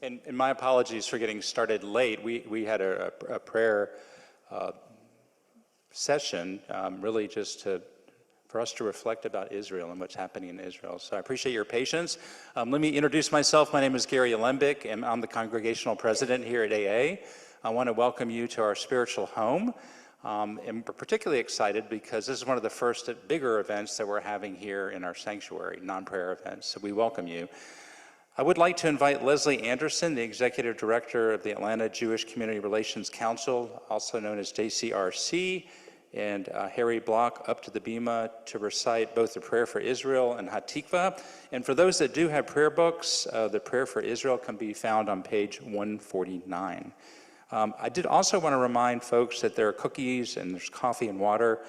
And my apologies for getting started late. We had a prayer session, really just for us to reflect about Israel and what's happening in Israel. So I appreciate your patience. Let me introduce myself. My name is Gary Alembic, and I'm the Congregational President here at AA. I want to welcome you to our spiritual home. And we're particularly excited because this is one of the first bigger events that we're having here in our sanctuary, non-prayer events. So we welcome you. I would like to invite Leslie Anderson, the Executive Director of the Atlanta Jewish Community Relations Council, also known as JCRCA, and Harry Block up to the bima to recite both the Prayer for Israel and Hatikvah. And for those that do have prayer books, the Prayer for Israel can be found on page 149. I did also want to remind folks that there are cookies and there's coffee and water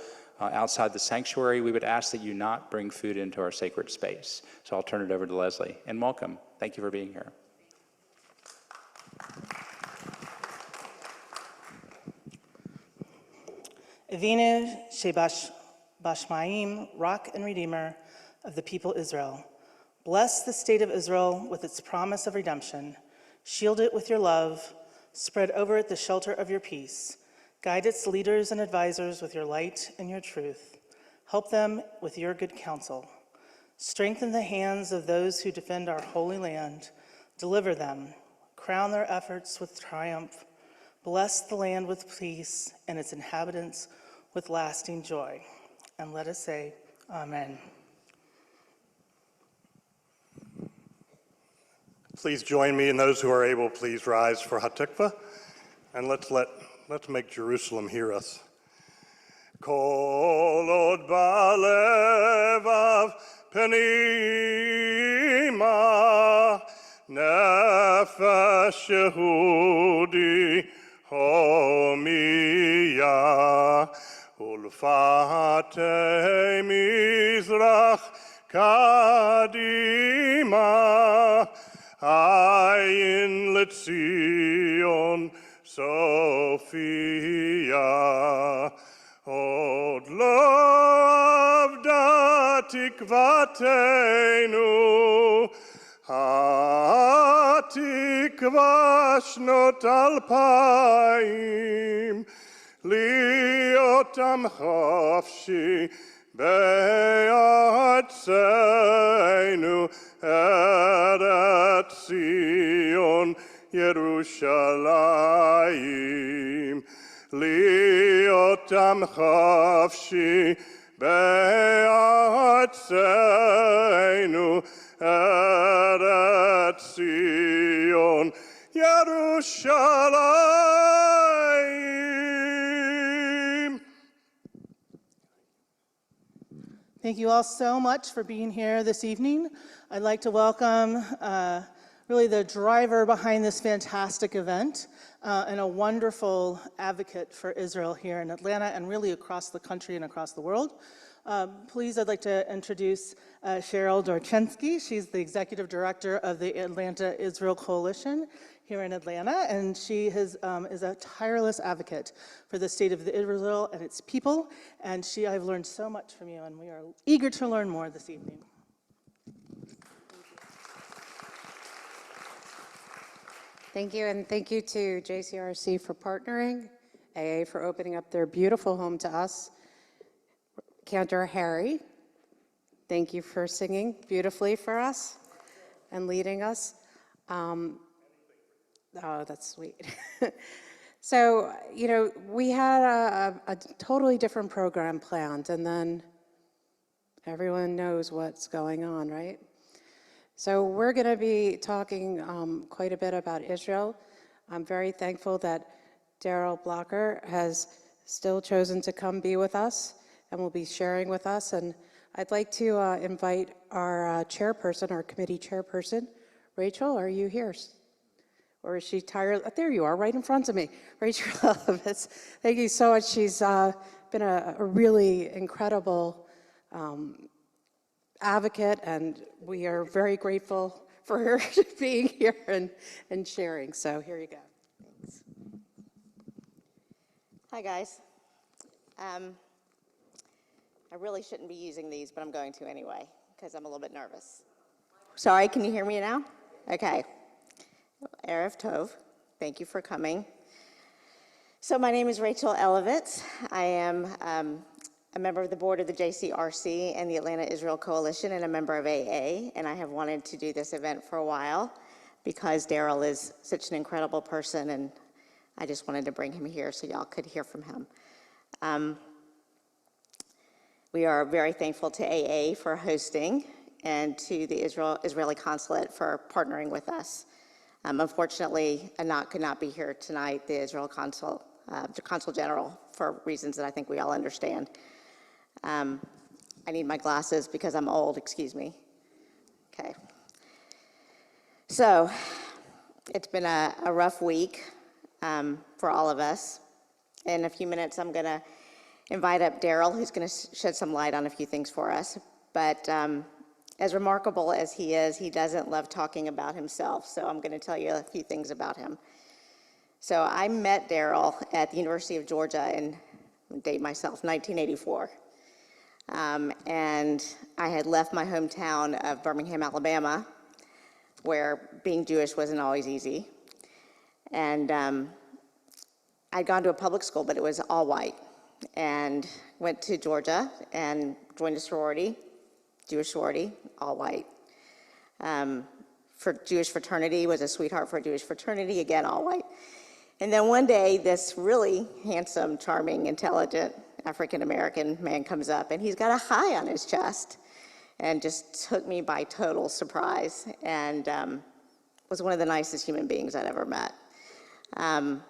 outside the sanctuary. We would ask that you not bring food into our sacred space. So I'll turn it over to Leslie, and welcome. Thank you for being here. Avinu Shebashmaim, Rock and Redeemer of the people Israel. Bless the state of Israel with its promise of redemption. Shield it with your love. Spread over it the shelter of your peace. Guide its leaders and advisors with your light and your truth. Help them with your good counsel. Strengthen the hands of those who defend our holy land. Deliver them. Crown their efforts with triumph. Bless the land with peace and its inhabitants with lasting joy. And let us say, Amen. Please join me, and those who are able, please rise for Hatikvah, and let's make Jerusalem hear us. Kol od balevav penima nefesh Yehudi homiya ulfatei mizrach kadima Ayin Letzion Sophia Od lo avda tikvatenu Hatikva shnot alpayim Liotam chafshi Be'atzenu Eretz Zion Yerushalayim Liotam chafshi Be'atzenu Eretz Zion Yerushalayim. Thank you all so much for being here this evening. I'd like to welcome really the driver behind this fantastic event and a wonderful advocate for Israel here in Atlanta and really across the country and across the world. Please, I'd like to introduce Cheryl Dorchensky. She's the Executive Director of the Atlanta Israel Coalition here in Atlanta, and she is a tireless advocate for the state of Israel and its people, and I've learned so much from you, and we are eager to learn more this evening. Thank you, and thank you to JCRC for partnering, AA for opening up their beautiful home to us. Cantor Harry, thank you for singing beautifully for us and leading us. Oh, that's sweet. So, you know, we had a totally different program planned, and then everyone knows what's going on, right? So we're going to be talking quite a bit about Israel. I'm very thankful that Darrell Blocker has still chosen to come be with us and will be sharing with us. And I'd like to invite our chairperson, our committee chairperson. Rachel, are you here? Or is she tired? There you are, right in front of me. Rachel Ahavath, thank you so much. She's been a really incredible advocate, and we are very grateful for her being here and sharing. So here you go. Thanks. Hi, guys. I really shouldn't be using these, but I'm going to anyway, because I'm a little bit nervous. Sorry, can you hear me now? Okay. Erev Tov. Thank you for coming. So my name is Rachel Elovitz. I am a member of the board of the JCRCA and the Atlanta Israel Coalition and a member of AA, and I have wanted to do this event for a while because Darrell is such an incredible person, and I just wanted to bring him here so y'all could hear from him. We are very thankful to AA for hosting and to the Israeli consulate for partnering with us. Unfortunately, Anat could not be here tonight, the Israel consul general, for reasons that I think we all understand. I need my glasses because I'm old, excuse me. Okay. So, it's been a rough week for all of us. In a few minutes, I'm gonna invite up Darrell, who's gonna shed some light on a few things for us. But as remarkable as he is, he doesn't love talking about himself, so I'm gonna tell you a few things about him. So I met Darrell at the University of Georgia in, date myself, 1984. And I had left my hometown of Birmingham, Alabama, where being Jewish wasn't always easy. And I'd gone to a public school, but it was all white. And went to Georgia and joined a sorority, Jewish sorority, all white. For Jewish fraternity, was a sweetheart for a Jewish fraternity, again, all white. And then one day, this really handsome, charming, intelligent African-American man comes up, and he's got a high on his chest, and just took me by total surprise, and was one of the nicest human beings I'd ever met. And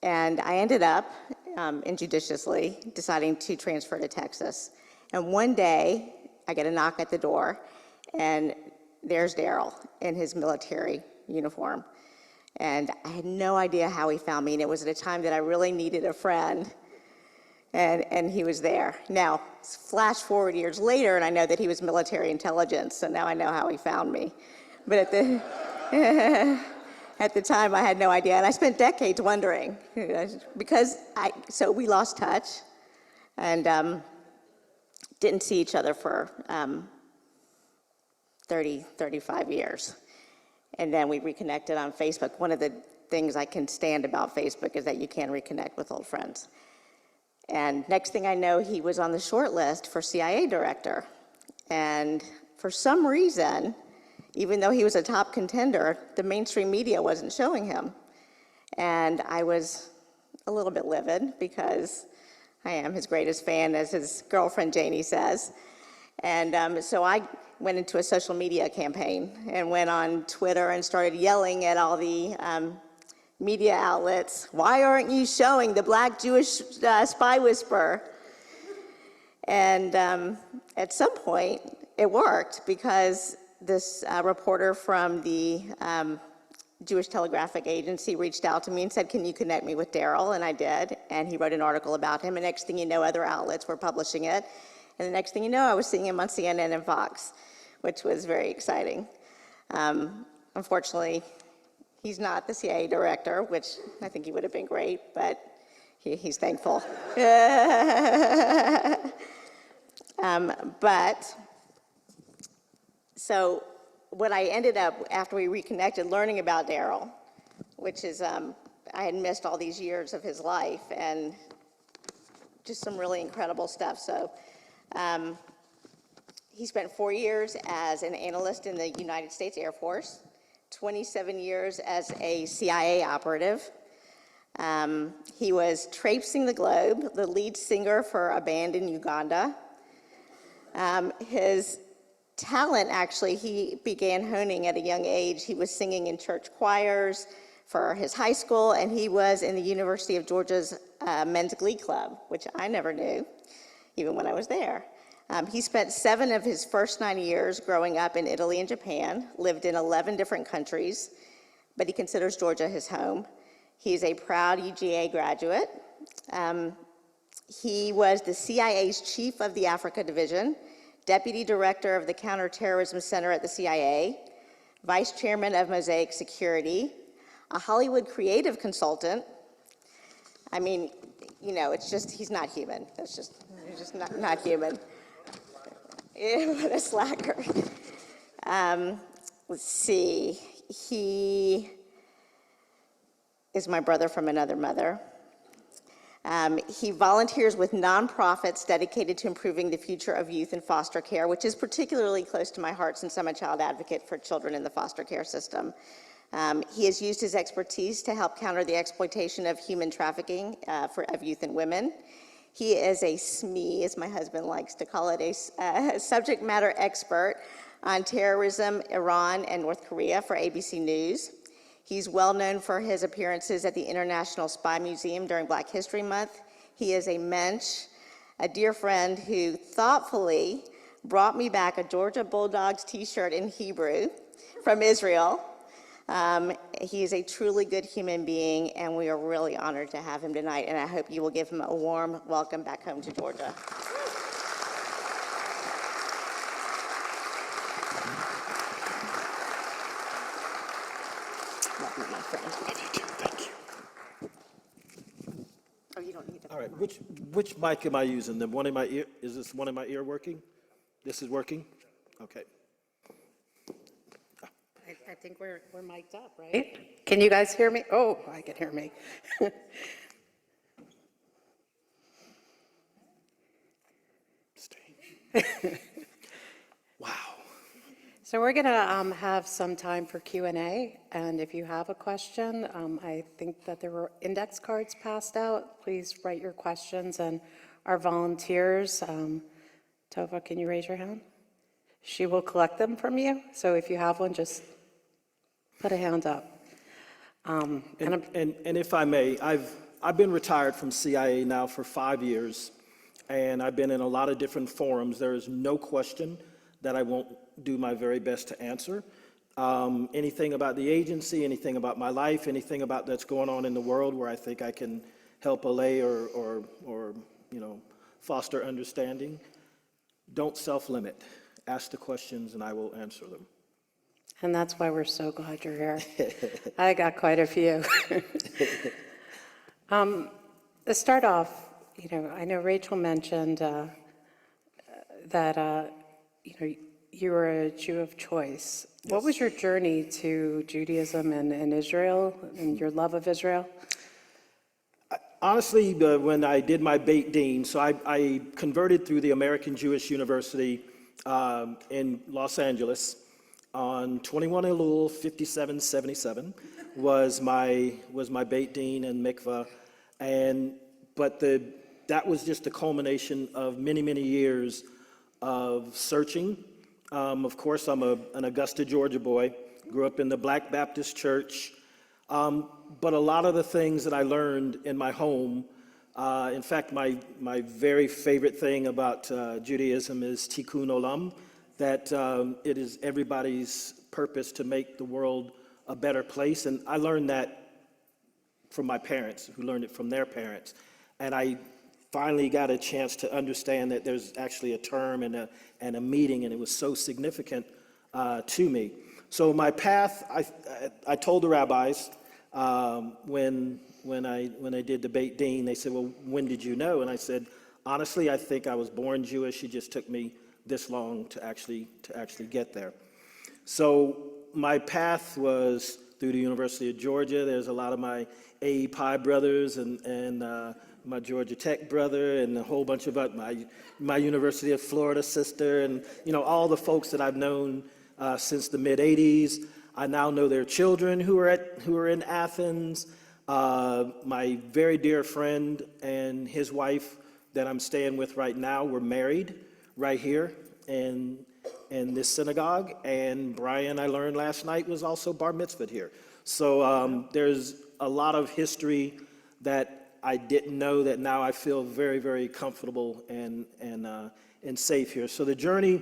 I ended up, injudiciously, deciding to transfer to Texas. And one day, I get a knock at the door, and there's Darrell in his military uniform. And I had no idea how he found me, and it was at a time that I really needed a friend, and he was there. Now, flash forward years later, and I know that he was military intelligence, so now I know how he found me. But at the at the time, I had no idea, and I spent decades wondering, so we lost touch, and didn't see each other for 35 years. And then we reconnected on Facebook. One of the things I can stand about Facebook is that you can reconnect with old friends. And next thing I know, he was on the short list for CIA director. And for some reason, even though he was a top contender, the mainstream media wasn't showing him. And I was a little bit livid because I am his greatest fan, as his girlfriend Janie says. And so I went into a social media campaign and went on Twitter and started yelling at all the media outlets, "Why aren't you showing the Black Jewish spy whisperer?" And at some point, it worked, because this reporter from the Jewish Telegraphic Agency reached out to me and said, "Can you connect me with Darrell?" And I did, and he wrote an article about him, and next thing you know, other outlets were publishing it, and the next thing you know, I was seeing him on CNN and Fox, which was very exciting. Unfortunately, he's not the CIA director, which I think he would have been great, but he's thankful. So what I ended up, after we reconnected, learning about Darrell, which is, I had missed all these years of his life, and just some really incredible stuff. So he spent 4 years as an analyst in the United States Air Force, 27 years as a CIA operative. He was traipsing the globe, the lead singer for a band in Uganda. His talent, actually, he began honing at a young age. He was singing in church choirs for his high school, and he was in the University of Georgia's men's glee club, which I never knew, even when I was there. He spent 7 of his first 9 years growing up in Italy and Japan, lived in 11 different countries, but he considers Georgia his home. He's a proud UGA graduate. He was the CIA's chief of the Africa Division, deputy director of the Counterterrorism Center at the CIA, vice chairman of MOSAIC Security, a Hollywood creative consultant. I mean, you know, it's just, he's not human. He's just not human. What a slacker. Let's see. He is my brother from another mother. He volunteers with nonprofits dedicated to improving the future of youth in foster care, which is particularly close to my heart since I'm a child advocate for children in the foster care system. He has used his expertise to help counter the exploitation of human trafficking of youth and women. He is a SME, as my husband likes to call it, a subject matter expert on terrorism, Iran, and North Korea for ABC News. He's well known for his appearances at the International Spy Museum during Black History Month. He is a mensch, a dear friend who thoughtfully brought me back a Georgia Bulldogs t-shirt in Hebrew from Israel. He is a truly good human being, and we are really honored to have him tonight, and I hope you will give him a warm welcome back home to Georgia. Love you, my friend. Love you too, thank you. Oh, you don't need that. All right, which mic am I using? The one in my ear? Is this one in my ear working? This is working? Okay. I think we're mic'd up, right? Can you guys hear me? Oh, I can hear me. Wow. So we're going to have some time for Q&A, and if you have a question, I think that there were index cards passed out. Please write your questions, and our volunteers, Tova, can you raise your hand? She will collect them from you, so if you have one, just put a hand up. And if I may, I've been retired from CIA now for 5 years, and I've been in a lot of different forums. There is no question that I won't do my very best to answer. Anything about the agency, anything about my life, anything about that's going on in the world where I think I can help allay or foster understanding. Don't self-limit. Ask the questions and I will answer them. And that's why we're so glad you're here. I got quite a few. To start off, I know Rachel mentioned that you were a Jew of choice. Yes. What was your journey to Judaism and Israel and your love of Israel? Honestly, when I did my Beit Din, so I converted through the American Jewish University in Los Angeles on 21 Elul 5777 was my Beit Din and mikvah, but that was just the culmination of many years of searching. Of course, I'm an Augusta, Georgia boy. Grew up in the Black Baptist Church. But a lot of the things that I learned in my home, in fact, my very favorite thing about Judaism is Tikkun Olam, that it is everybody's purpose to make the world a better place. And I learned that from my parents, who learned it from their parents. And I finally got a chance to understand that there's actually a term and a meaning, and it was so significant to me. So my path, I told the rabbis when I did the Beit Din, they said, well, when did you know? And I said, honestly, I think I was born Jewish. It just took me this long to actually get there. So my path was through the University of Georgia. There's a lot of my AIC brothers and my Georgia Tech brother and a whole bunch of my University of Florida sister and all the folks that I've known since the mid '80s. I now know their children who are in Athens. My very dear friend and his wife that I'm staying with right now were married right here in this synagogue. And Brian, I learned last night, was also bar mitzvahed here. So there's a lot of history that I didn't know that now I feel very, very comfortable and safe here. So the journey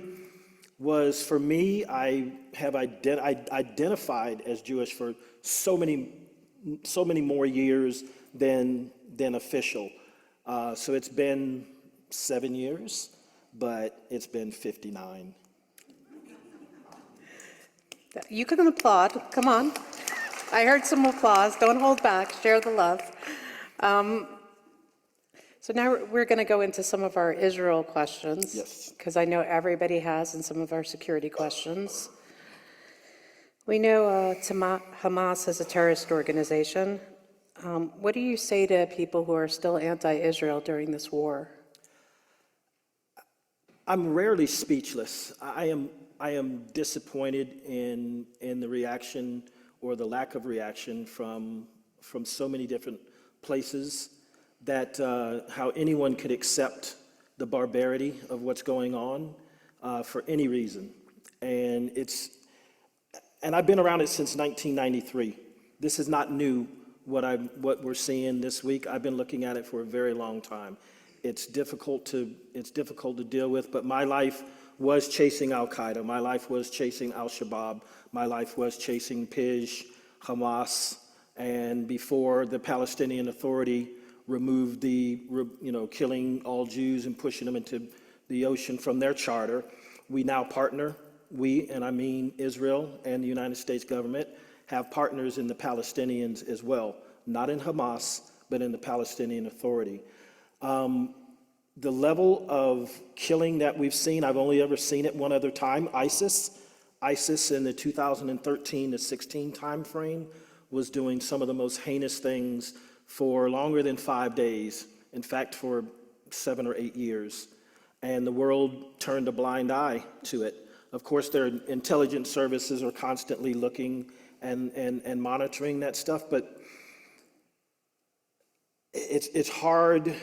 was, for me, I identified as Jewish for so many more years than official. So it's been 7 years, but it's been 59. You can applaud. Come on. I heard some applause. Don't hold back. Share the love. So now we're going to go into some of our Israel questions. Yes. Because I know everybody has, and some of our security questions. We know Hamas is a terrorist organization. What do you say to people who are still anti-Israel during this war? I'm rarely speechless. I am disappointed in the reaction or the lack of reaction from so many different places, that how anyone could accept the barbarity of what's going on for any reason. And I've been around it since 1993. This is not new, what we're seeing this week. I've been looking at it for a very long time. It's difficult to deal with, but my life was chasing Al-Qaeda. My life was chasing Al-Shabaab. My life was chasing PIJ, Hamas, and before the Palestinian Authority removed killing all Jews and pushing them into the ocean from their charter, we now partner, and I mean Israel and the United States government, have partners in the Palestinians as well, not in Hamas, but in the Palestinian Authority. The level of killing that we've seen, I've only ever seen it one other time, ISIS in the 2013 to 16 timeframe was doing some of the most heinous things for longer than 5 days, in fact, for 7 or 8 years. And the world turned a blind eye to it. Of course, their intelligence services are constantly looking and monitoring that stuff, but it's hard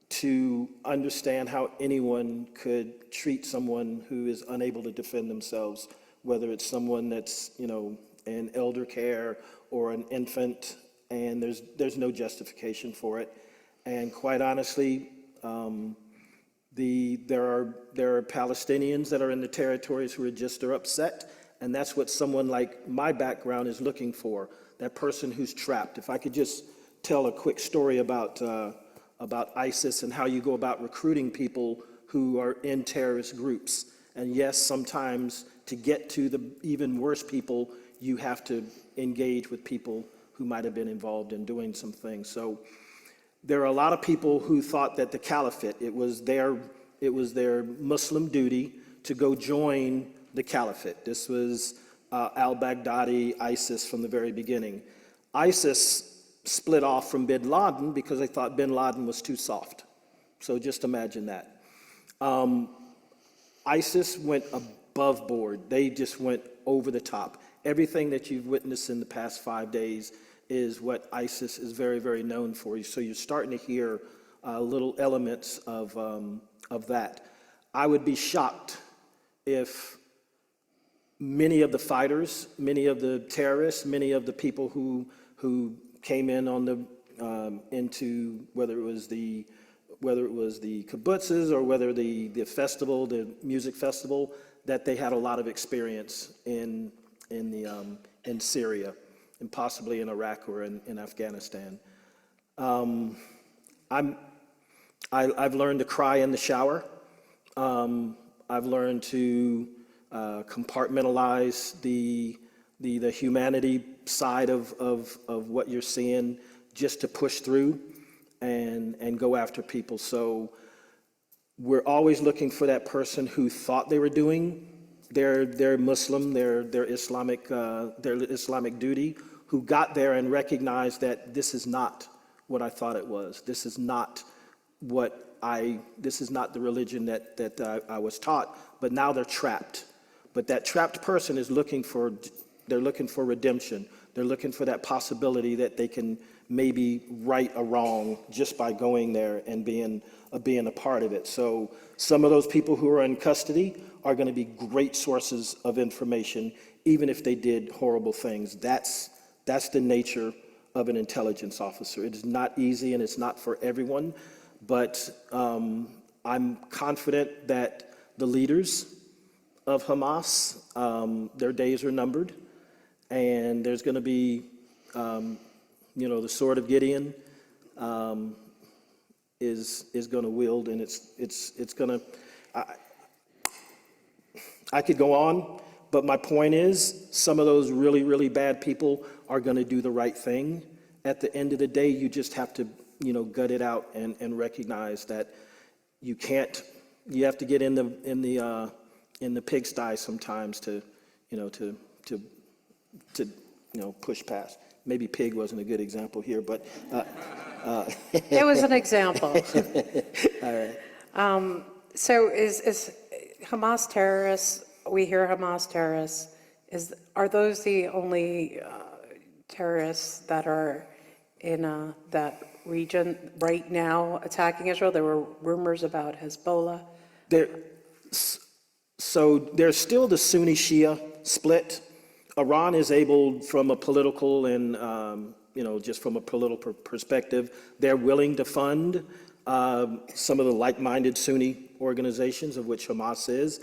to understand how anyone could treat someone who is unable to defend themselves, whether it's someone that's, in elder care or an infant, and there's no justification for it. And quite honestly, there are Palestinians that are in the territories who are upset, and that's what someone like my background is looking for, that person who's trapped. If I could just tell a quick story about ISIS and how you go about recruiting people who are in terrorist groups. And yes, sometimes to get to the even worse people, you have to engage with people who might have been involved in doing some things. So there are a lot of people who thought that the caliphate, it was their Muslim duty to go join the caliphate. This was al-Baghdadi, ISIS from the very beginning. ISIS split off from bin Laden because they thought bin Laden was too soft. So just imagine that. ISIS went above board. They just went over the top. Everything that you've witnessed in the past 5 days is what ISIS is very, very known for. So you're starting to hear little elements of that. I would be shocked if many of the fighters, many of the terrorists, many of the people who came in on into whether it was the kibbutzes or whether the festival, the music festival, that they had a lot of experience in Syria and possibly in Iraq or in Afghanistan. I've learned to cry in the shower. I've learned to compartmentalize the humanity side of what you're seeing, just to push through and go after people. So we're always looking for that person who thought they were doing their Muslim, their Islamic duty, who got there and recognized that this is not what I thought it was. This is not the religion that I was taught, but now they're trapped. But that trapped person is looking for redemption. They're looking for that possibility that they can maybe right a wrong just by going there and being a part of it. So some of those people who are in custody are going to be great sources of information, even if they did horrible things. That's the nature of an intelligence officer. It is not easy and it's not for everyone, but I'm confident that the leaders of Hamas, their days are numbered, and there's going to be, the sword of Gideon is going to wield, and it's going to. I could go on, but my point is, some of those really, really bad people are going to do the right thing. At the end of the day, you just have to, gut it out and recognize that you can't. You have to get in the pigsty sometimes to push past. Maybe pig wasn't a good example here, but It was an example. So is Hamas terrorists, we hear Hamas terrorists, are those the only terrorists that are in that region right now attacking Israel? There were rumors about Hezbollah. So there's still the Sunni Shia split. Iran is able, from a political and, just from a political perspective, they're willing to fund some of the like-minded Sunni organizations, of which Hamas is.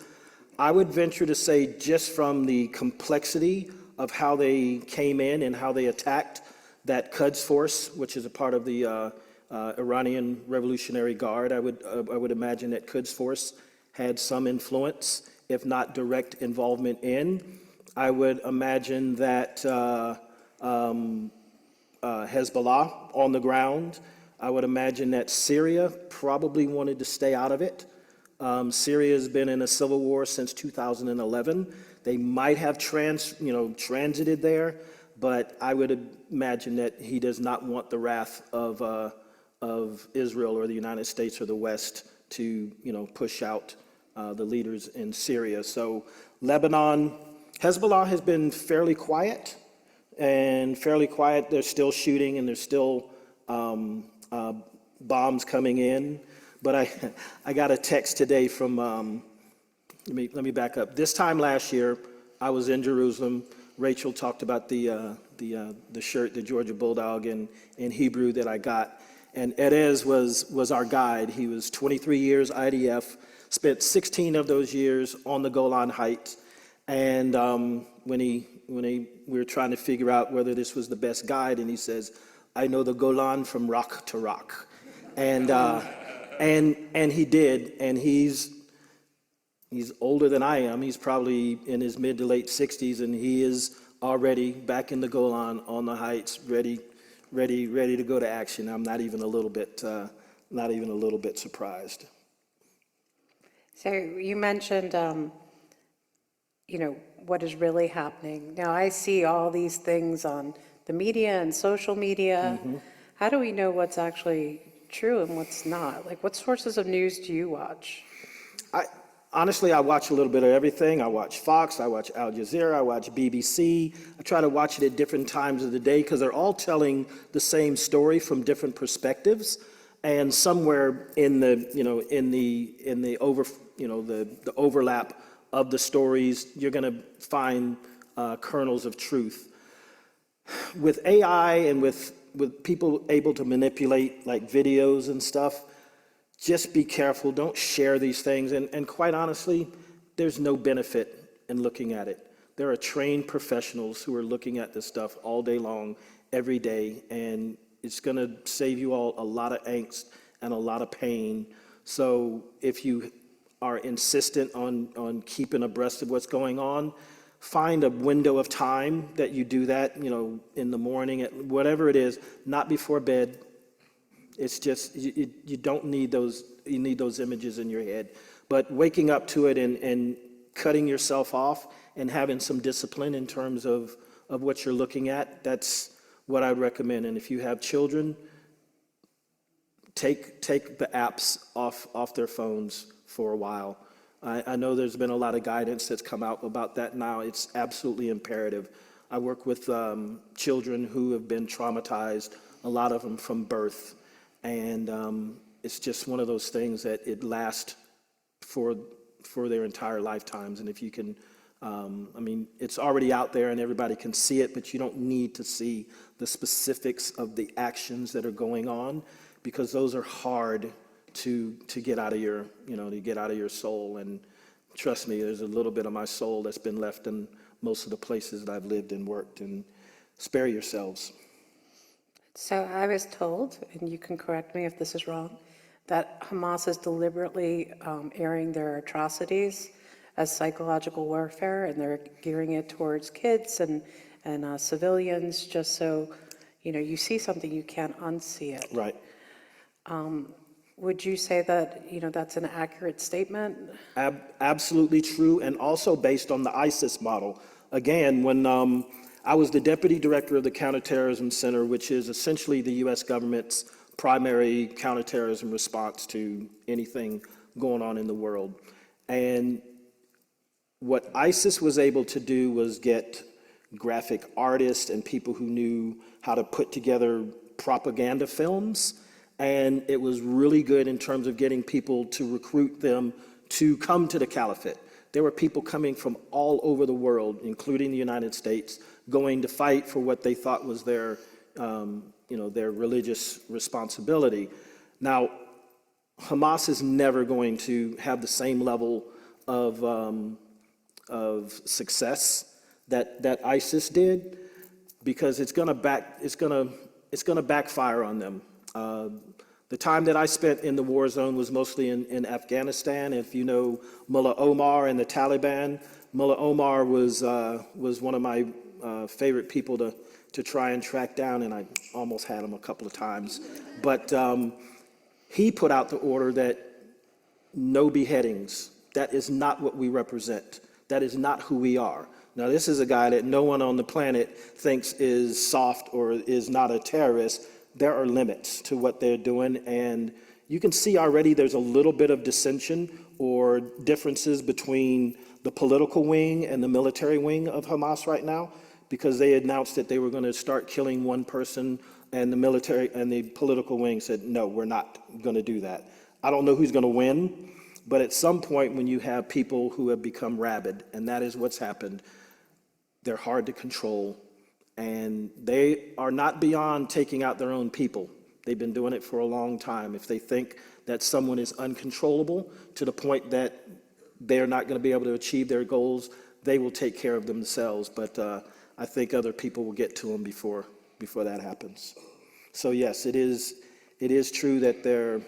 I would venture to say, just from the complexity of how they came in and how they attacked that Quds force, which is a part of the Iranian Revolutionary Guard, I would imagine that Quds force had some influence, if not direct involvement in. I would imagine that Hezbollah on the ground. I would imagine that Syria probably wanted to stay out of it. Syria has been in a civil war since 2011. They might have transited there, but I would imagine that he does not want the wrath of Israel or the United States or the West to push out the leaders in Syria. So Lebanon, Hezbollah has been fairly quiet. They're still shooting and there's still bombs coming in. But I got a text today from, let me back up. This time last year, I was in Jerusalem. Rachel talked about the shirt, the Georgia Bulldog in Hebrew that I got. And Erez was our guide. He was 23 years IDF, spent 16 of those years on the Golan Heights. And when we were trying to figure out whether this was the best guide, and he says, "I know the Golan from rock to rock," and he did. And he's older than I am. He's probably in his mid to late 60s, and he is already back in the Golan on the heights, ready to go to action. I'm not even a little bit surprised. So you mentioned, what is really happening. Now, I see all these things on the media and social media. Mm-hmm. How do we know what's actually true and what's not? Like, what sources of news do you watch? Honestly, I watch a little bit of everything. I watch Fox, I watch Al Jazeera, I watch BBC. I try to watch it at different times of the day because they're all telling the same story from different perspectives. And somewhere in the overlap of the stories, you're going to find kernels of truth. With AI and with people able to manipulate like videos and stuff, just be careful. Don't share these things. And quite honestly, there's no benefit in looking at it. There are trained professionals who are looking at this stuff all day long, every day, and it's going to save you all a lot of angst and a lot of pain. So if you are insistent on keeping abreast of what's going on, find a window of time that you do that, in the morning, whatever it is, not before bed. It's just, you don't need those, you need those images in your head. But waking up to it and cutting yourself off and having some discipline in terms of what you're looking at, that's what I'd recommend. And if you have children, take the apps off their phones for a while. I know there's been a lot of guidance that's come out about that now. It's absolutely imperative. I work with children who have been traumatized, a lot of them from birth. And it's just one of those things that it lasts for their entire lifetimes. And if you can, it's already out there and everybody can see it, but you don't need to see the specifics of the actions that are going on, because those are hard to get out of your, to get out of your soul. And trust me, there's a little bit of my soul that's been left in most of the places that I've lived and worked. And spare yourselves. So I was told, and you can correct me if this is wrong, that Hamas is deliberately airing their atrocities as psychological warfare, and they're gearing it towards kids and civilians, just so you see something, you can't unsee it. Right. Would you say that that's an accurate statement? Absolutely true, and also based on the ISIS model. Again, when I was the deputy director of the Counterterrorism Center, which is essentially the U.S. government's primary counterterrorism response to anything going on in the world. And what ISIS was able to do was get graphic artists and people who knew how to put together propaganda films. And it was really good in terms of getting people to recruit them to come to the caliphate. There were people coming from all over the world, including the United States, going to fight for what they thought was their, their religious responsibility. Now, Hamas is never going to have the same level of success that ISIS did, because it's going to backfire on them. The time that I spent in the war zone was mostly in Afghanistan. If you know Mullah Omar and the Taliban, Mullah Omar was one of my favorite people to try and track down, and I almost had him a couple of times. But he put out the order that no beheadings. That is not what we represent. That is not who we are. Now, this is a guy that no one on the planet thinks is soft or is not a terrorist. There are limits to what they're doing, and you can see already there's a little bit of dissension or differences between the political wing and the military wing of Hamas right now, because they announced that they were going to start killing one person, and the military and the political wing said, no, we're not going to do that. I don't know who's going to win, but at some point when you have people who have become rabid, and that is what's happened, they're hard to control. And they are not beyond taking out their own people. They've been doing it for a long time. If they think that someone is uncontrollable to the point that they're not going to be able to achieve their goals, they will take care of themselves. But I think other people will get to them before that happens. So yes, it is true that they're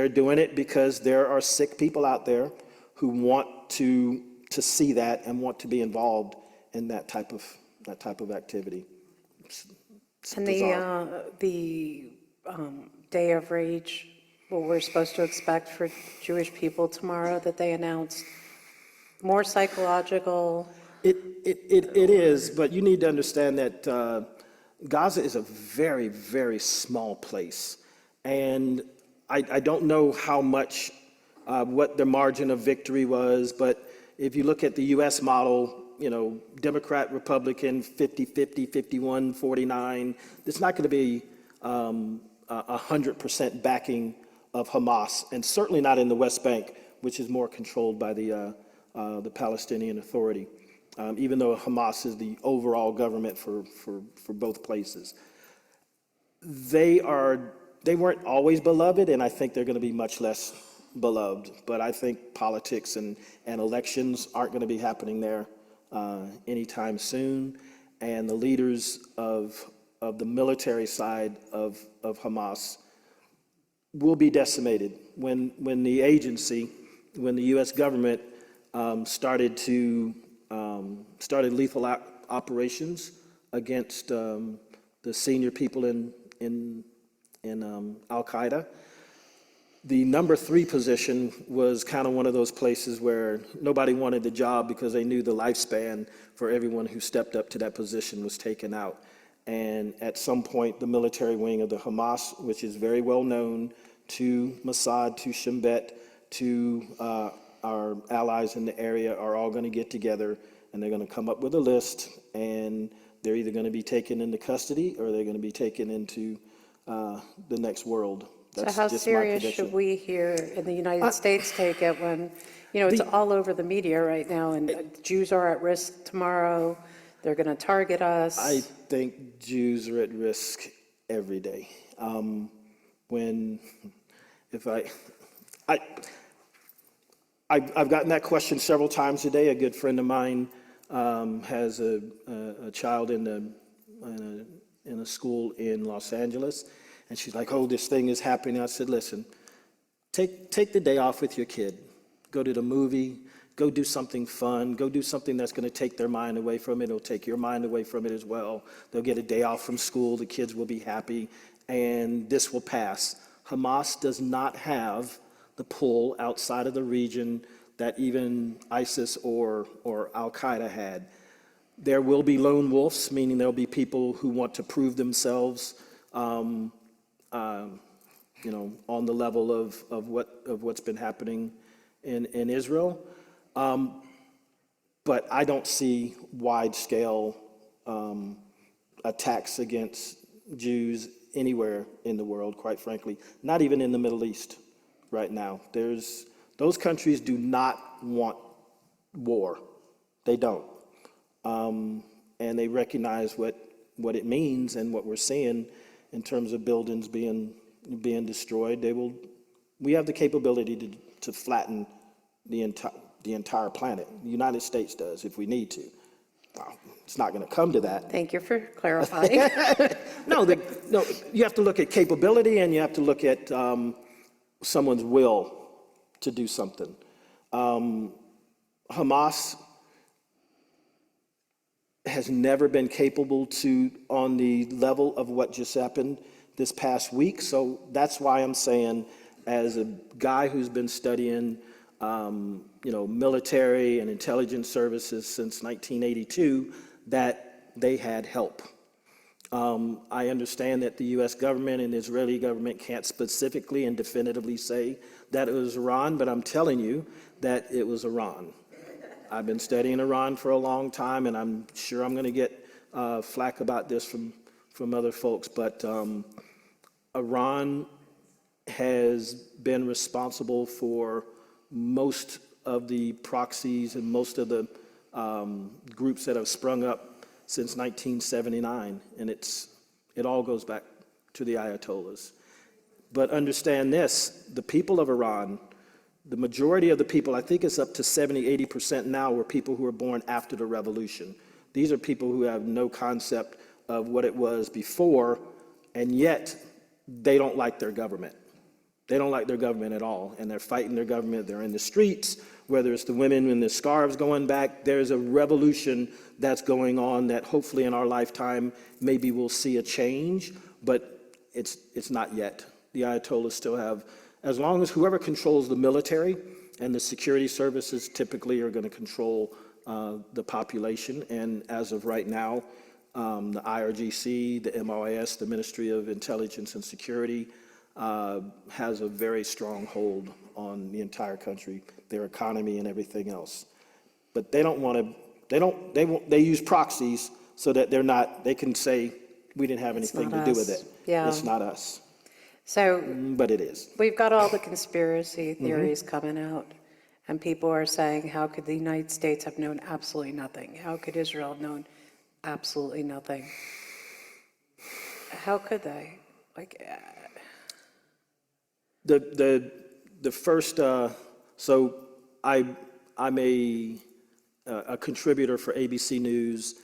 doing it because there are sick people out there who want to see that and want to be involved in that type of activity. It's And bizarre. the Day of Rage, what we're supposed to expect for Jewish people tomorrow that they announced, more psychological. It is, but you need to understand that Gaza is a very, very small place. And I don't know how much, what the margin of victory was, but if you look at the US model, Democrat, Republican, 50-50, 51-49. It's not going to be 100% backing of Hamas, and certainly not in the West Bank, which is more controlled by the Palestinian Authority, even though Hamas is the overall government for both places. They weren't always beloved, and I think they're going to be much less beloved. But I think politics and elections aren't going to be happening there anytime soon, and the leaders of the military side of Hamas will be decimated. When the U.S. government started lethal operations against the senior people in Al-Qaeda, the number 3 position was kind of one of those places where nobody wanted the job because they knew the lifespan for everyone who stepped up to that position was taken out. And at some point, the military wing of the Hamas, which is very well known to Mossad, to Shin Bet, to our allies in the area, are all going to get together and they're going to come up with a list, and they're either going to be taken into custody or they're going to be taken into the next world. That's So how just my serious prediction. should we here in the United States take it when, it's all over the media right now, and Jews are at risk tomorrow, they're going to target us. I think Jews are at risk every day. I've gotten that question several times today. A good friend of mine has a child in a school in Los Angeles, and she's like, oh, this thing is happening. I said, listen, take the day off with your kid. Go to the movie, go do something fun, go do something that's going to take their mind away from it. It'll take your mind away from it as well. They'll get a day off from school, the kids will be happy, and this will pass. Hamas does not have the pull outside of the region that even ISIS or Al-Qaeda had. There will be lone wolves, meaning there'll be people who want to prove themselves, on the level of what's been happening in Israel. But I don't see wide-scale attacks against Jews anywhere in the world, quite frankly, not even in the Middle East right now. Those countries do not want war. They don't. And they recognize what it means and what we're seeing in terms of buildings being destroyed. We have the capability to flatten the entire planet. The United States does if we need to. It's not going to come to that. Thank you for clarifying. No, you have to look at capability and you have to look at someone's will to do something. Hamas has never been capable on the level of what just happened this past week. So that's why I'm saying, as a guy who's been studying, military and intelligence services since 1982, that they had help. I understand that the U.S. government and the Israeli government can't specifically and definitively say that it was Iran, but I'm telling you that it was Iran. I've been studying Iran for a long time, and I'm sure I'm going to get flack about this from other folks, but Iran has been responsible for most of the proxies and most of the groups that have sprung up since 1979, and it all goes back to the Ayatollahs. But understand this, the people of Iran, the majority of the people, I think it's up to 70–80% now, were people who were born after the revolution. These are people who have no concept of what it was before, and yet they don't like their government. They don't like their government at all, and they're fighting their government. They're in the streets, whether it's the women in the scarves going back. There's a revolution that's going on that hopefully in our lifetime maybe we'll see a change, but it's not yet. The Ayatollahs still have, as long as whoever controls the military and the security services typically are going to control the population, and as of right now, the IRGC, the MOIS, the Ministry of Intelligence and Security, has a very strong hold on the entire country, their economy and everything else. But they don't want to, they use proxies so that they can say, we didn't have anything to do with it. Yeah. It's not us. So But it is. we've got all the conspiracy theories coming out, and people are saying, how could the United States have known absolutely nothing? How could Israel have known absolutely nothing? How could they? The first, so I'm a contributor for ABC News,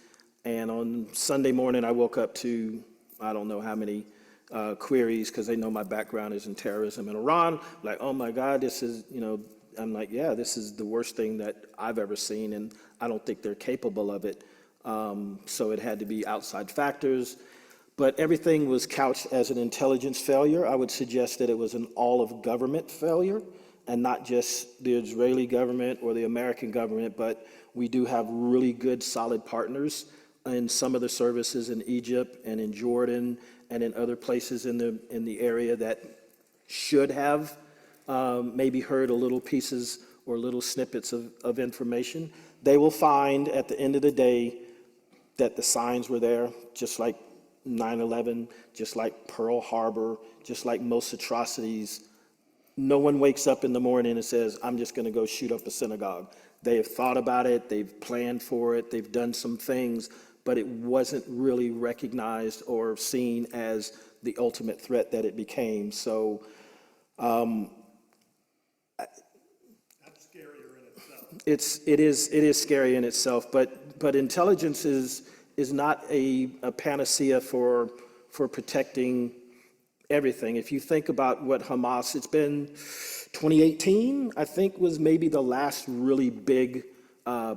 and on Sunday morning I woke up to, I don't know how many queries, because they know my background is in terrorism in Iran, like, oh my God, this is, I'm like, yeah, this is the worst thing that I've ever seen, and I don't think they're capable of it. So it had to be outside factors. But everything was couched as an intelligence failure. I would suggest that it was an all-of-government failure, and not just the Israeli government or the American government, but we do have really good, solid partners in some of the services in Egypt and in Jordan and in other places in the area that should have maybe heard a little pieces or little snippets of information. They will find at the end of the day that the signs were there, just like 9/11, just like Pearl Harbor, just like most atrocities. No one wakes up in the morning and says, I'm just going to go shoot up a synagogue. They have thought about it, they've planned for it, they've done some things, but it wasn't really recognized or seen as the ultimate threat that it became. So That's scarier in itself. it is scary in itself, but intelligence is not a panacea for protecting everything. If you think about what Hamas, it's been 2018, I think, was maybe the last really big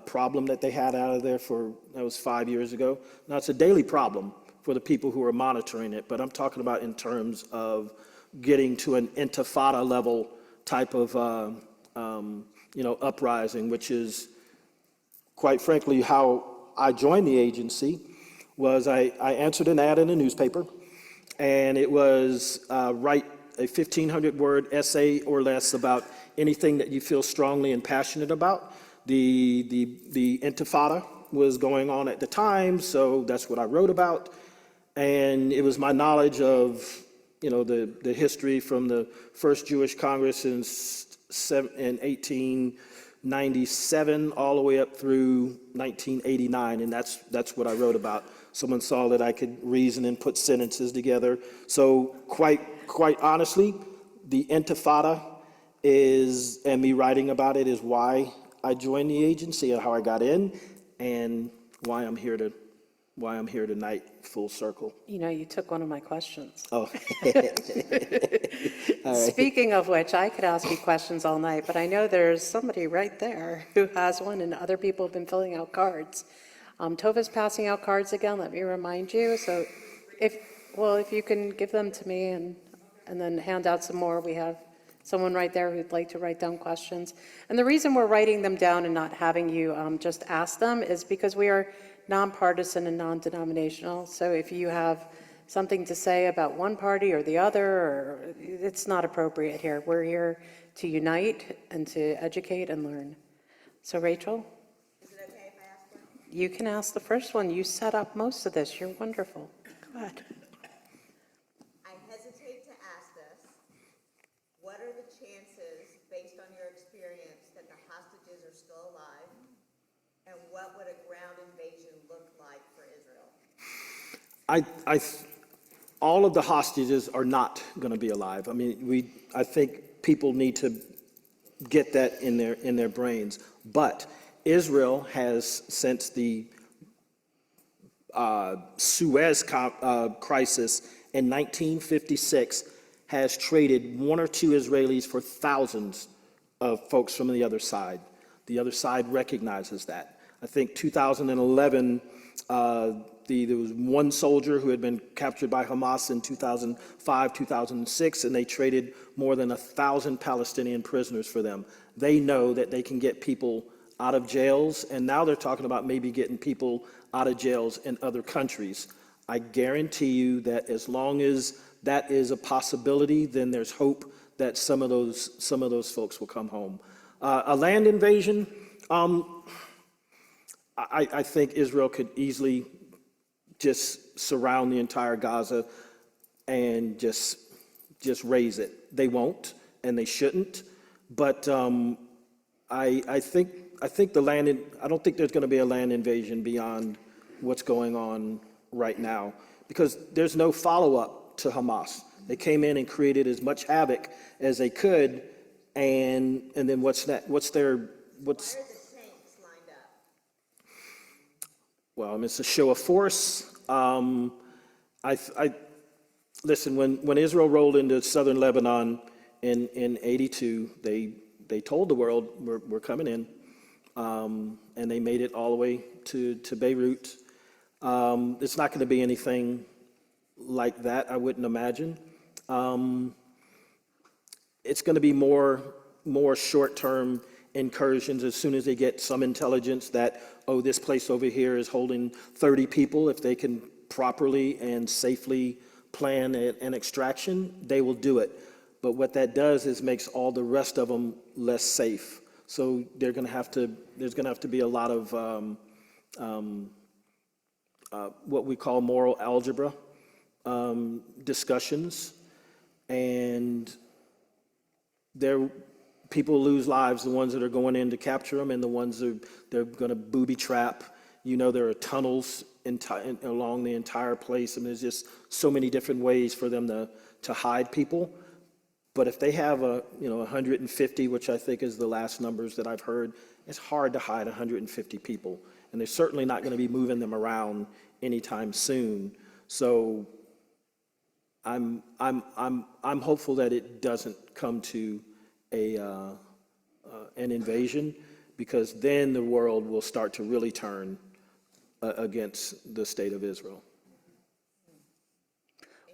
problem that they had out of there that was 5 years ago. Now it's a daily problem for the people who are monitoring it, but I'm talking about in terms of getting to an intifada level type of uprising, which is quite frankly how I joined the agency was I answered an ad in a newspaper, and it was write a 1,500-word essay or less about anything that you feel strongly and passionate about. The Intifada was going on at the time, so that's what I wrote about. And it was my knowledge of, the history from the first Jewish Congress in 1897 all the way up through 1989, and that's what I wrote about. Someone saw that I could reason and put sentences together. So quite honestly, the Intifada and me writing about it is why I joined the agency and how I got in, and why I'm here tonight, full circle. You took one of my questions. Oh. Speaking of which, I could ask you questions all night, but I know there's somebody right there who has one, and other people have been filling out cards. Tova's passing out cards again, let me remind you. So if you can give them to me and then hand out some more. We have someone right there who'd like to write down questions. And the reason we're writing them down and not having you just ask them is because we are nonpartisan and non-denominational. So if you have something to say about one party or the other, it's not appropriate here. We're here to unite and to educate and learn. So Rachel? Is it okay if I ask one? You can ask the first one. You set up most of this. You're wonderful. Go ahead. I hesitate to ask this. What are the chances, based on your experience, that the hostages are still alive? And what would a ground invasion look like for Israel? All of the hostages are not going to be alive. I mean, I think people need to get that in their brains. But Israel has, since the Suez crisis in 1956, has traded one or two Israelis for thousands of folks from the other side. The other side recognizes that. I think 2011, there was one soldier who had been captured by Hamas in 2005, 2006, and they traded more than 1,000 Palestinian prisoners for them. They know that they can get people out of jails, and now they're talking about maybe getting people out of jails in other countries. I guarantee you that as long as that is a possibility, then there's hope that some of those folks will come home. A land invasion, I think Israel could easily just surround the entire Gaza and just raise it. They won't, and they shouldn't. But I think I don't think there's going to be a land invasion beyond what's going on right now, because there's no follow-up to Hamas. They came in and created as much havoc as they could, and then what's that? Why are the tanks lined up? Well, it's a show of force. Listen, when Israel rolled into southern Lebanon in '82, they told the world we're coming in, and they made it all the way to Beirut. It's not going to be anything like that, I wouldn't imagine. It's going to be more short-term incursions as soon as they get some intelligence that, oh, this place over here is holding 30 people. If they can properly and safely plan an extraction, they will do it. But what that does is makes all the rest of them less safe. So there's going to have to be a lot of what we call moral algebra discussions, and people lose lives, the ones that are going in to capture them, and the ones that they're going to booby trap. There are tunnels along the entire place, and there's just so many different ways for them to hide people. But if they have 150, which I think is the last numbers that I've heard, it's hard to hide 150 people, and they're certainly not going to be moving them around anytime soon. So I'm hopeful that it doesn't come to an invasion, because then the world will start to really turn against the state of Israel.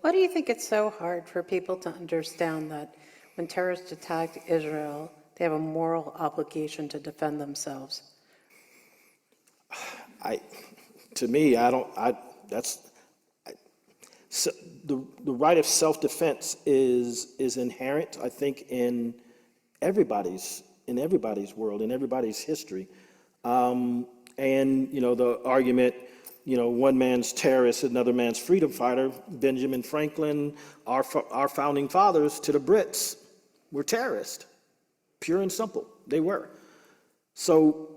Why do you think it's so hard for people to understand that when terrorists attack Israel, they have a moral obligation to defend themselves? to me, so the right of self-defense is inherent, I think, in everybody's world, in everybody's history. And, the argument, one man's terrorist, another man's freedom fighter, Benjamin Franklin, our founding fathers to the Brits were terrorists, pure and simple, they were. So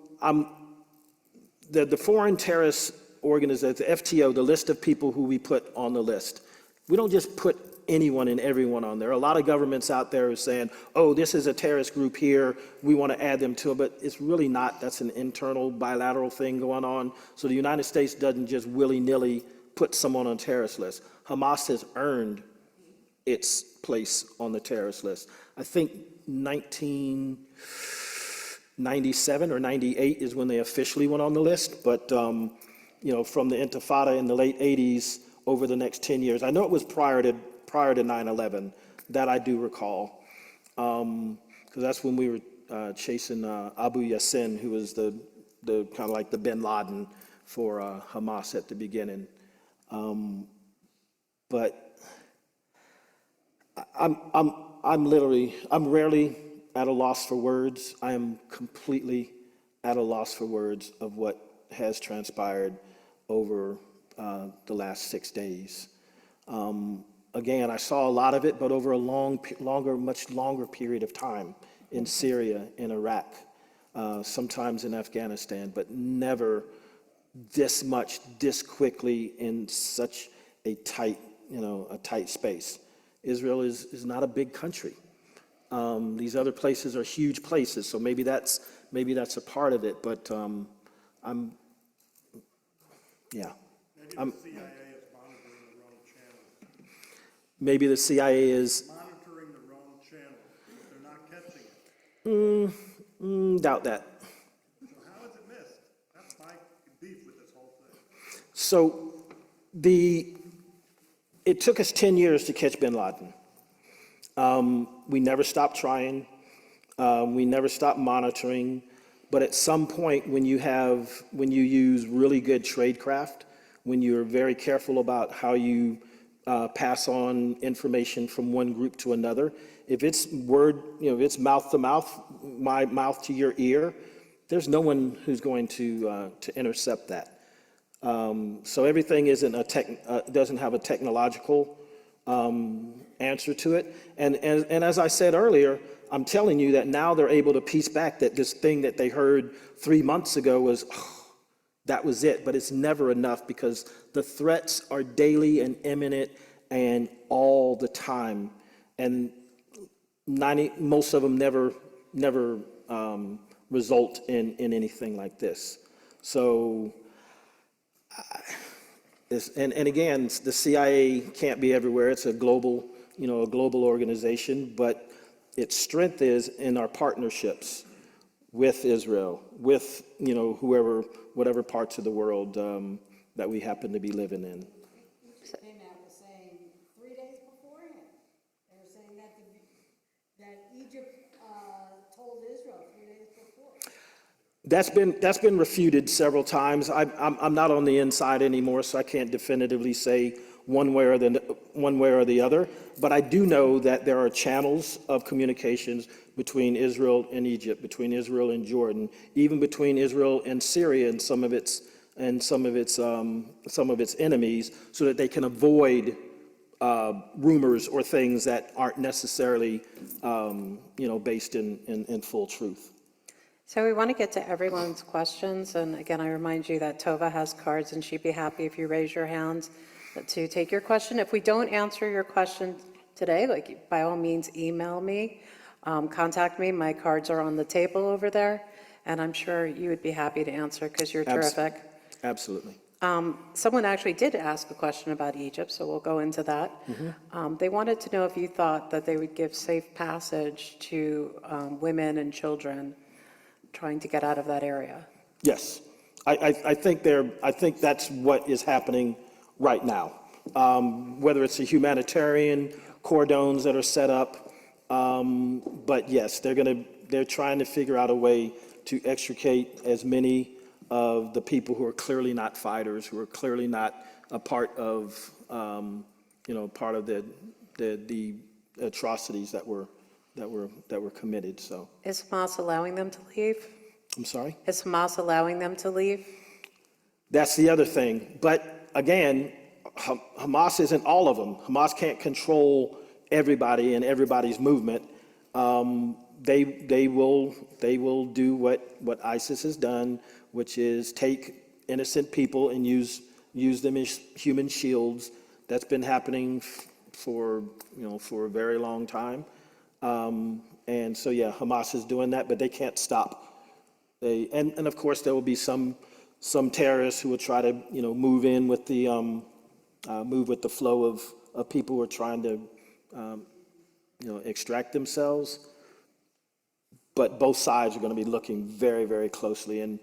the foreign terrorist organization, the FTO, the list of people who we put on the list, we don't just put anyone and everyone on there. A lot of governments out there are saying, oh, this is a terrorist group here, we want to add them to it, but it's really not. That's an internal bilateral thing going on. So the United States doesn't just willy-nilly put someone on a terrorist list. Hamas has earned its place on the terrorist list. I think 1997 or 98 is when they officially went on the list, but from the Intifada in the late 80s over the next 10 years. I know it was prior to 9/11, that I do recall, because that's when we were chasing Abu Yassin, who was the kind of like the bin Laden for Hamas at the beginning. But I'm rarely at a loss for words. I am completely at a loss for words of what has transpired over the last 6 days. Again, I saw a lot of it, but over a much longer period of time in Syria, in Iraq, sometimes in Afghanistan, but never this much, this quickly in such a tight space. Israel is not a big country. These other places are huge places, so maybe that's a part of it. But maybe the CIA is monitoring the wrong channel. Maybe the CIA is monitoring the wrong channel. They're not catching it. Doubt that. So how is it missed? That's my beef with this whole thing. So it took us 10 years to catch bin Laden. We never stopped trying. We never stopped monitoring. But at some point, when you use really good tradecraft, when you're very careful about how you pass on information from one group to another, if it's if it's mouth to mouth, my mouth to your ear, there's no one who's going to intercept that. So everything doesn't have a technological answer to it. And as I said earlier, I'm telling you that now they're able to piece back that this thing that they heard 3 months ago was, that was it. But it's never enough, because the threats are daily and imminent and all the time. And most of them never result in anything like this. So, and again, the CIA can't be everywhere. It's a global organization, but its strength is in our partnerships with Israel, with whatever parts of the world that we happen to be living in. Came out was saying 3 days beforehand. They were saying that Egypt told Israel 3 days before. That's been refuted several times. I'm not on the inside anymore, so I can't definitively say one way or the other. But I do know that there are channels of communications between Israel and Egypt, between Israel and Jordan, even between Israel and Syria and some of its enemies, so that they can avoid rumors or things that aren't necessarily based in full truth. So we want to get to everyone's questions, and again, I remind you that Tova has cards, and she'd be happy if you raise your hands to take your question. If we don't answer your question today, by all means, email me, contact me. My cards are on the table over there, and I'm sure you would be happy to answer, because you're terrific. Absolutely. Someone actually did ask a question about Egypt, so we'll go into that. Mm-hmm. They wanted to know if you thought that they would give safe passage to women and children trying to get out of that area. Yes, I think that's what is happening right now. Whether it's the humanitarian cordons that are set up, but yes, they're trying to figure out a way to extricate as many of the people who are clearly not fighters, who are clearly not a part of, part of the atrocities that were committed. So, Is Hamas allowing them to leave? I'm sorry? Is Hamas allowing them to leave? That's the other thing. But again, Hamas isn't all of them. Hamas can't control everybody and everybody's movement. They will do what ISIS has done, which is take innocent people and use them as human shields. That's been happening for a very long time. And so yeah, Hamas is doing that, but they can't stop. And of course there will be some terrorists who will try to move in with the flow of people who are trying to extract themselves. But both sides are going to be looking very, very closely, and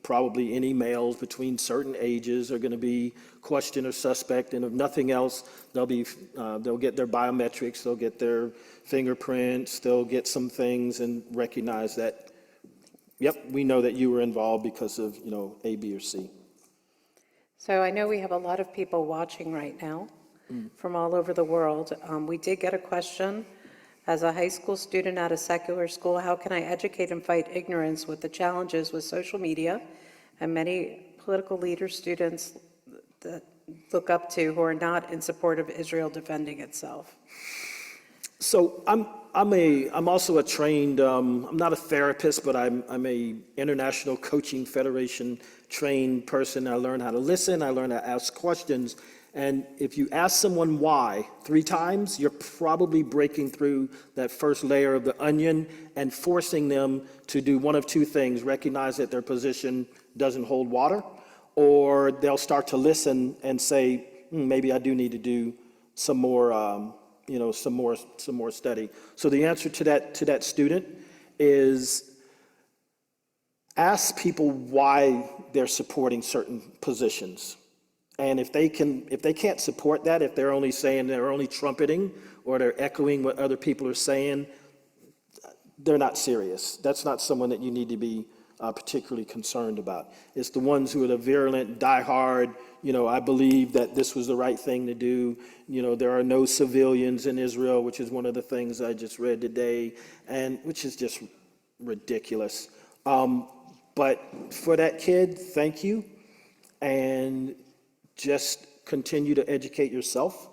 probably any males between certain ages are going to be questioned or suspect, and if nothing else, they'll get their biometrics, they'll get their fingerprints, they'll get some things and recognize that, yep, we know that you were involved because of A, B, or C. So I know we have a lot of people watching right now from all over the world. We did get a question. As a high school student at a secular school, how can I educate and fight ignorance with the challenges with social media and many political leaders students that look up to who are not in support of Israel defending itself? So I'm also a trained, I'm not a therapist, but I'm a International Coaching Federation trained person. I learn how to listen, I learn how to ask questions. And if you ask someone why 3 times, you're probably breaking through that first layer of the onion and forcing them to do one of 2 things: recognize that their position doesn't hold water, or they'll start to listen and say, maybe I do need to do some more, some more study. So the answer to that student is ask people why they're supporting certain positions. And if they can't support that, if they're only saying, they're only trumpeting, or they're echoing what other people are saying, they're not serious. That's not someone that you need to be particularly concerned about. It's the ones who are the virulent, diehard, I believe that this was the right thing to do. There are no civilians in Israel, which is one of the things I just read today, and which is just ridiculous. But for that kid, thank you. And just continue to educate yourself.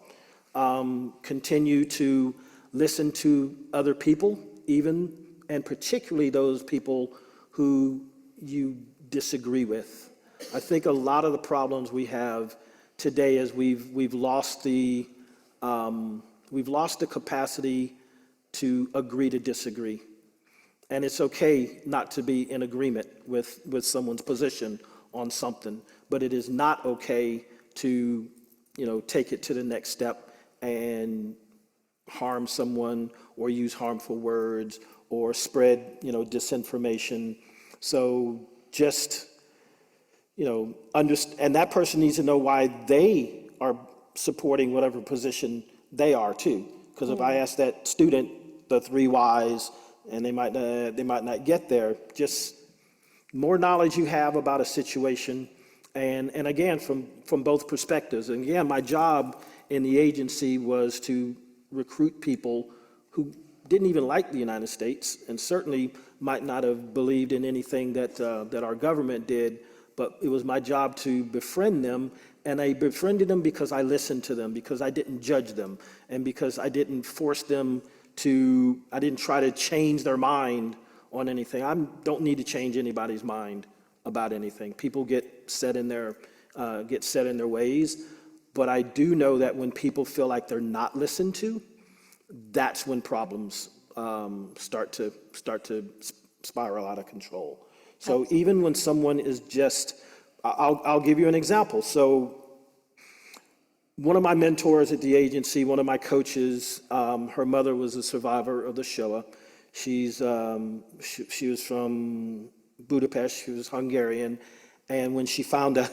Continue to listen to other people, even and particularly those people who you disagree with. I think a lot of the problems we have today is we've lost the capacity to agree to disagree. And it's okay not to be in agreement with someone's position on something, but it is not okay to, take it to the next step and harm someone or use harmful words or spread, disinformation. So just, understand, and that person needs to know why they are supporting whatever position they are too. Because if I ask that student the 3 whys, and they might not get there, just more knowledge you have about a situation, and again, from both perspectives. And again, my job in the agency was to recruit people who didn't even like the United States, and certainly might not have believed in anything that our government did, but it was my job to befriend them, and I befriended them because I listened to them, because I didn't judge them, and because I didn't force them I didn't try to change their mind on anything. I don't need to change anybody's mind about anything. People get set in their ways, but I do know that when people feel like they're not listened to, that's when problems start to spiral out of control. So even when someone is just, I'll give you an example. So one of my mentors at the agency, one of my coaches, her mother was a survivor of the Shoah. She was from Budapest. She was Hungarian, and when she found out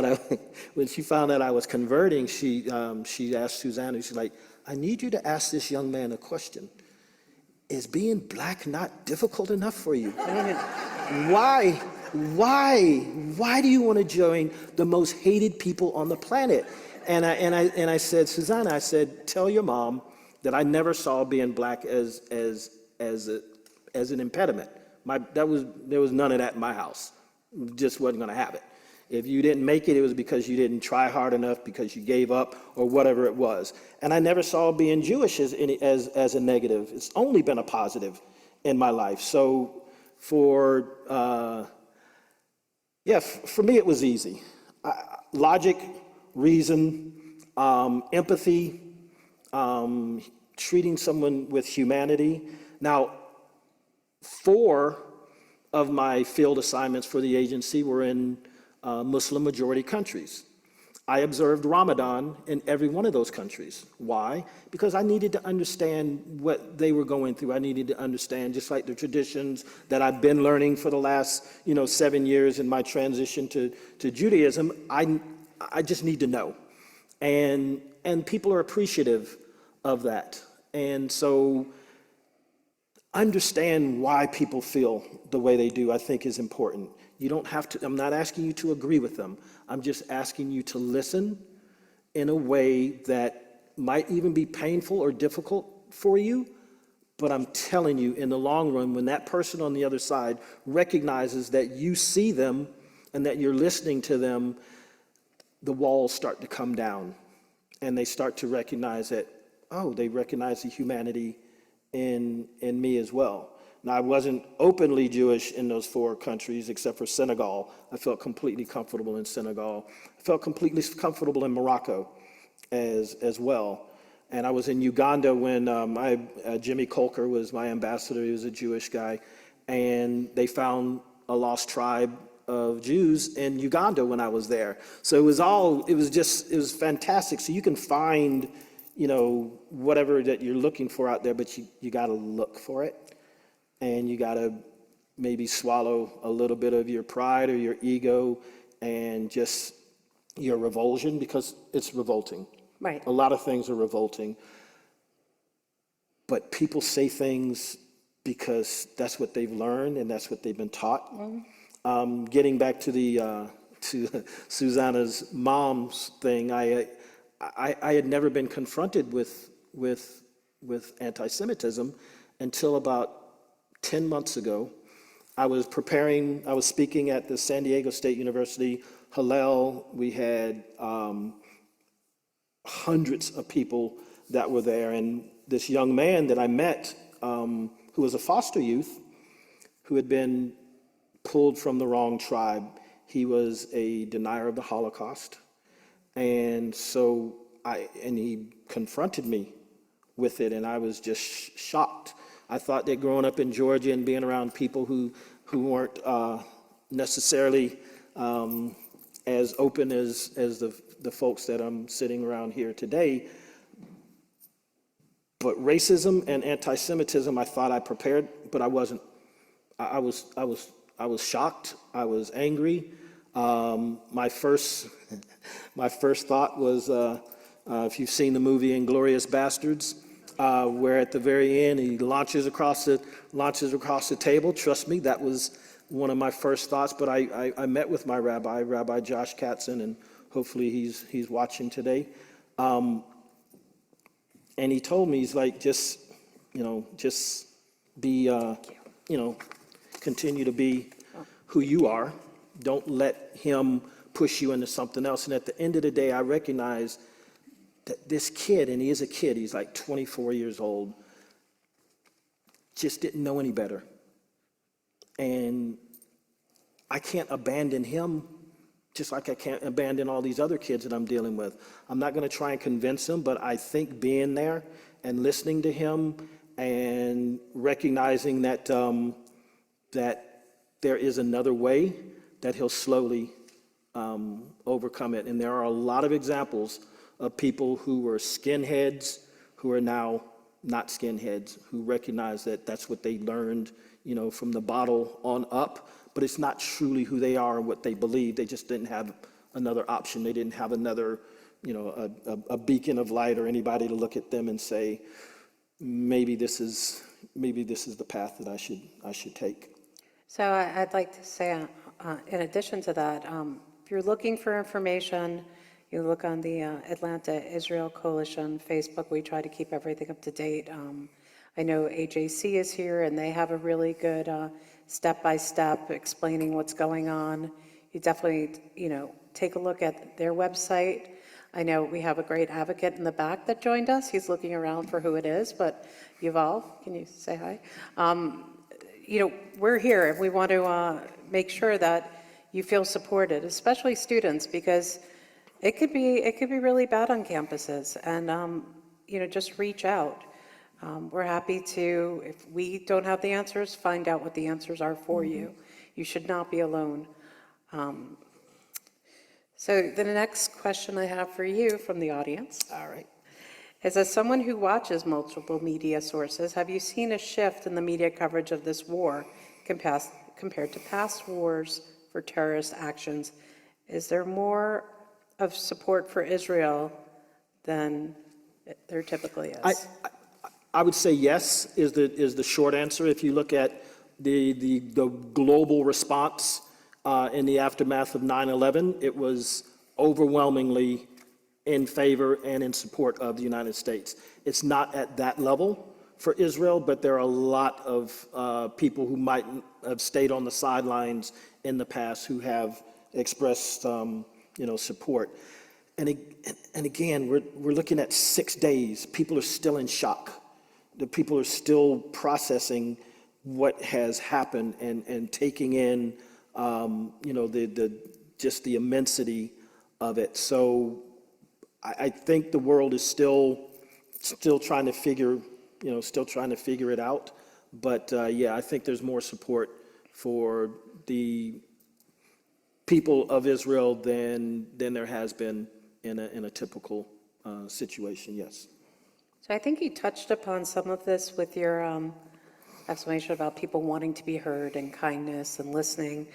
I was converting, she asked Susanna. She's like, "I need you to ask this young man a question. Is being black not difficult enough for you? Why why do you want to join the most hated people on the planet? And I said, Susanna, I said, tell your mom that I never saw being black as an impediment. There was none of that in my house. Just wasn't going to happen. If you didn't make it, it was because you didn't try hard enough, because you gave up, or whatever it was. And I never saw being Jewish as a negative. It's only been a positive in my life. So for me, it was easy. Logic, reason, empathy, treating someone with humanity. Now, 4 of my field assignments for the agency were in Muslim majority countries. I observed Ramadan in every one of those countries. Why? Because I needed to understand what they were going through. I needed to understand, just like the traditions that I've been learning for the last 7 years in my transition to Judaism. I just need to know. And people are appreciative of that. And so understand why people feel the way they do, I think, is important. You don't have to, I'm not asking you to agree with them. I'm just asking you to listen in a way that might even be painful or difficult for you. But I'm telling you, in the long run, when that person on the other side recognizes that you see them and that you're listening to them, the walls start to come down. And they start to recognize that, oh, they recognize the humanity in me as well. Now, I wasn't openly Jewish in those 4 countries, except for Senegal. I felt completely comfortable in Senegal. I felt completely comfortable in Morocco as well. And I was in Uganda when Jimmy Colker was my ambassador. He was a Jewish guy. And they found a lost tribe of Jews in Uganda when I was there. So it was fantastic. So you can find, whatever that you're looking for out there, but you got to look for it. And you got to maybe swallow a little bit of your pride or your ego and just your revulsion, because it's revolting. Right. A lot of things are revolting. But people say things because that's what they've learned and that's what they've been taught. Mm-hmm. Getting back to to Susanna's mom's thing, I had never been confronted with anti-Semitism until about 10 months ago. I was speaking at the San Diego State University Hillel. We had hundreds of people that were there, and this young man that I met, who was a foster youth, who had been pulled from the wrong tribe. He was a denier of the Holocaust. And so he confronted me with it, and I was just shocked. I thought that growing up in Georgia and being around people who weren't necessarily as open as the folks that I'm sitting around here today. But racism and anti-Semitism, I thought I prepared, but I wasn't. I was shocked. I was angry. My first thought was, if you've seen the movie Inglourious Bastards, where at the very end he launches across the table. Trust me, that was one of my first thoughts. But I met with my rabbi, Rabbi Josh Katzen, and hopefully he's watching today. And he told me, he's like, just be, continue to be who you are. Don't let him push you into something else. And at the end of the day, I recognize that this kid, and he is a kid, he's like 24 years old, just didn't know any better. And I can't abandon him, just like I can't abandon all these other kids that I'm dealing with. I'm not going to try and convince him, but I think being there and listening to him and recognizing that that there is another way, that he'll slowly overcome it. And there are a lot of examples of people who were skinheads who are now not skinheads, who recognize that that's what they learned, from the bottle on up, but it's not truly who they are and what they believe. They just didn't have another option. They didn't have another, a beacon of light or anybody to look at them and say, maybe this is the path that I should take. So I'd like to say in addition to that, if you're looking for information, you look on the Atlanta Israel Coalition Facebook. We try to keep everything up to date. I know AJC is here, and they have a really good step-by-step explaining what's going on. You definitely, take a look at their website. I know we have a great advocate in the back that joined us. He's looking around for who it is, but Yuval, can you say hi? We're here, and we want to make sure that you feel supported, especially students, because it could be really bad on campuses, and just reach out. We're happy to, if we don't have the answers, find out what the answers are for you. You should not be alone. So the next question I have for you from the audience, all right, is, as someone who watches multiple media sources, have you seen a shift in the media coverage of this war compared to past wars for terrorist actions? Is there more of support for Israel than there typically is? I would say yes is the short answer. If you look at the global response in the aftermath of 9/11, it was overwhelmingly in favor and in support of the United States. It's not at that level for Israel, but there are a lot of people who might have stayed on the sidelines in the past who have expressed support. And again, we're looking at 6 days. People are still in shock. The people are still processing what has happened and taking in, just the immensity of it. So I think the world is still trying to figure it out. But I think there's more support for the people of Israel than there has been in a typical situation. Yes. So I think you touched upon some of this with your explanation about people wanting to be heard and kindness and listening.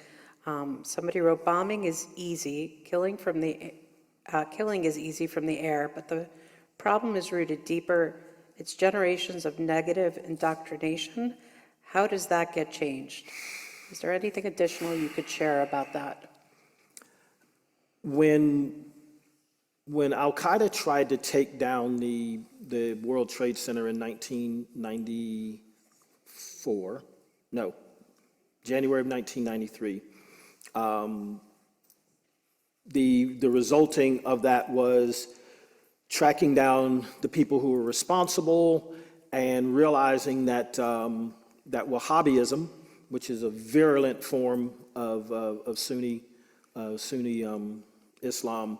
Somebody wrote, "Bombing is easy, killing is easy from the air, but the problem is rooted deeper. It's generations of negative indoctrination. How does that get changed?" Is there anything additional you could share about that? When Al-Qaeda tried to take down the World Trade Center in 1994, January of 1993, the resulting of that was tracking down the people who were responsible and realizing that that Wahhabism, which is a virulent form of Sunni Islam,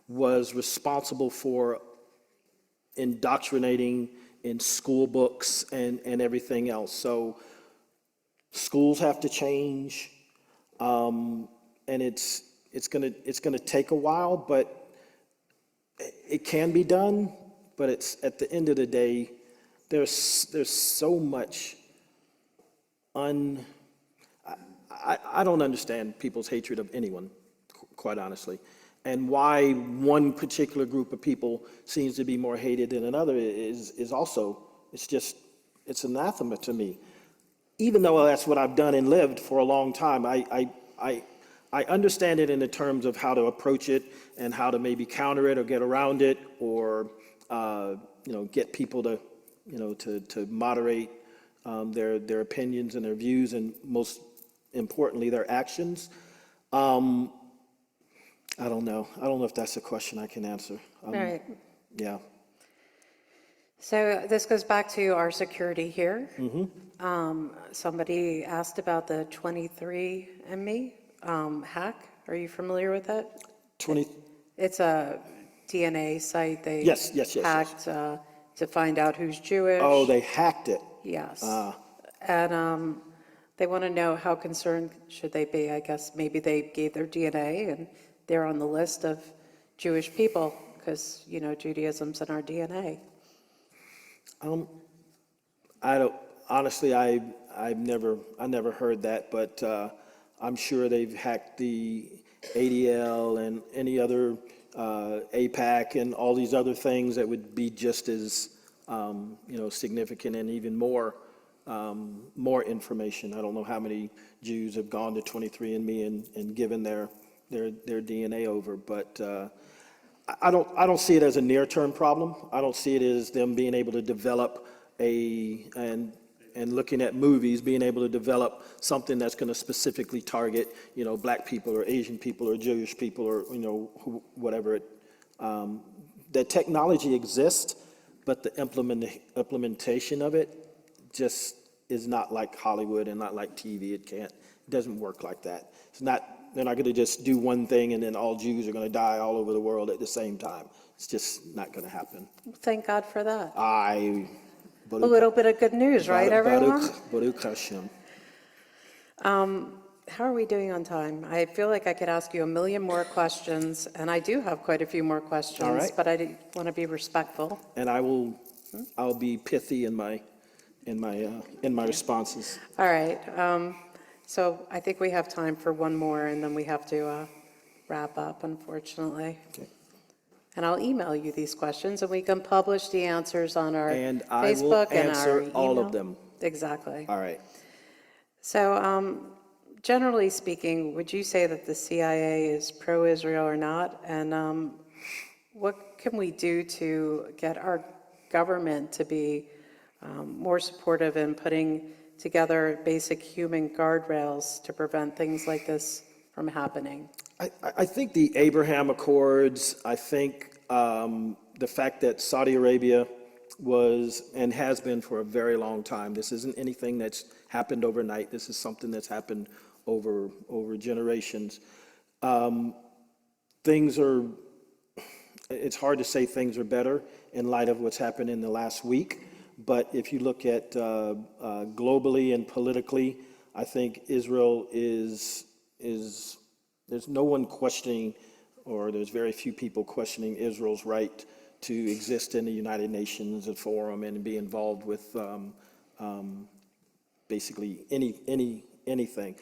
was responsible for indoctrinating in school books and everything else. So schools have to change, and it's gonna take a while, but it can be done. But it's, at the end of the day, there's so much I don't understand people's hatred of anyone, quite honestly. And why one particular group of people seems to be more hated than another is also, it's anathema to me. Even though that's what I've done and lived for a long time, I understand it in the terms of how to approach it and how to maybe counter it or get around it, or get people to moderate their opinions and their views, and most importantly their actions. I don't know if that's a question I can answer. All right. Yeah. So this goes back to our security here. Somebody asked about the 23andMe hack. Are you familiar with that? It's a DNA site. They Yes. hacked to find out who's Jewish. Oh, they hacked it. Yes. And they want to know, how concerned should they be? I guess maybe they gave their DNA and they're on the list of Jewish people because, Judaism's in our DNA. I don't, honestly, I never heard that, but I'm sure they've hacked the ADL and any other APAC and all these other things that would be just as significant and even more more information. I don't know how many Jews have gone to 23andMe and given their DNA over, but I don't see it as a near-term problem. I don't see it as them being able to develop and looking at movies, being able to develop something that's going to specifically target, black people or Asian people or Jewish people or, whatever. The technology exists, but the implementation of it just is not like Hollywood and not like TV. It doesn't work like that. They're not going to just do one thing and then all Jews are going to die all over the world at the same time. It's just not going to happen. Thank God for that. A little bit of good news, right, everyone? Baruch Hashem. How are we doing on time? I feel like I could ask you a million more questions, and I do have quite a few more questions, All right. but I want to be respectful. And I'll be pithy in my responses. All right. So I think we have time for one more, and then we have to wrap up, unfortunately. Okay. And I'll email you these questions, and we can publish the answers on our And I will Facebook and our answer email. all of them. Exactly. All right. So generally speaking, would you say that the CIA is pro-Israel or not? And what can we do to get our government to be more supportive in putting together basic human guardrails to prevent things like this from happening? I think the Abraham Accords, I think the fact that Saudi Arabia was and has been for a very long time, this isn't anything that's happened overnight, this is something that's happened over generations. It's hard to say things are better in light of what's happened in the last week, but if you look at globally and politically, I think Israel is there's no one questioning, or there's very few people questioning Israel's right to exist in the United Nations and forum and be involved with basically anything.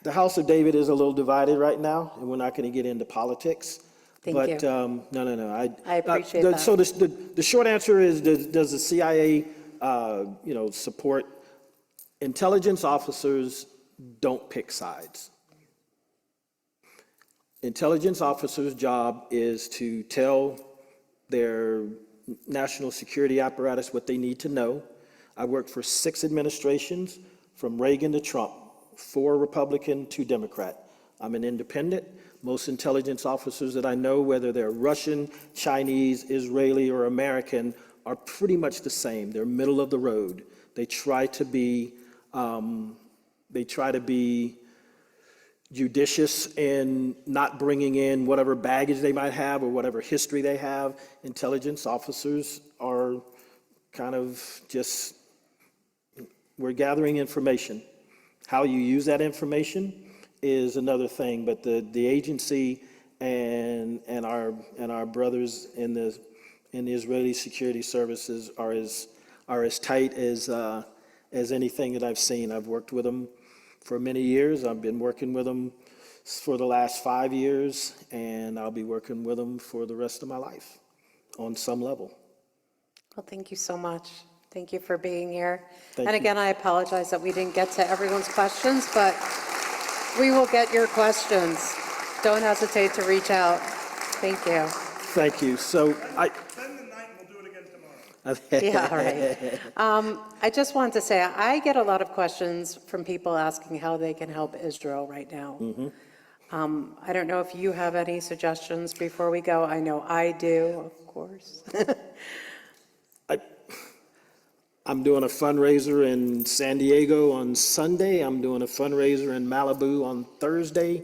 The House of David is a little divided right now, and we're not going to get into politics. Thank you. No. I appreciate that. So the short answer is, does the CIA, support intelligence officers? Don't pick sides. Intelligence officers' job is to tell their national security apparatus what they need to know. I worked for 6 administrations, from Reagan to Trump, 4 Republican, 2 Democrat. I'm an independent. Most intelligence officers that I know, whether they're Russian, Chinese, Israeli, or American, are pretty much the same. They're middle of the road. They try to be judicious in not bringing in whatever baggage they might have or whatever history they have. Intelligence officers are kind of just, we're gathering information. How you use that information is another thing, but the agency and our brothers in the Israeli security services are as tight as anything that I've seen. I've worked with them for many years. I've been working with them for the last 5 years, and I'll be working with them for the rest of my life on some level. Well, thank you so much. Thank you for being here. Thank and you. again, I apologize that we didn't get to everyone's questions, but we will get your questions. Don't hesitate to reach out. Thank you. Thank you. So Spend the night and we'll do it again tomorrow. Yeah, all right. I just wanted to say, I get a lot of questions from people asking how they can help Israel right now. I don't know if you have any suggestions before we go. I know I do, of course. I'm doing a fundraiser in San Diego on Sunday. I'm doing a fundraiser in Malibu on Thursday.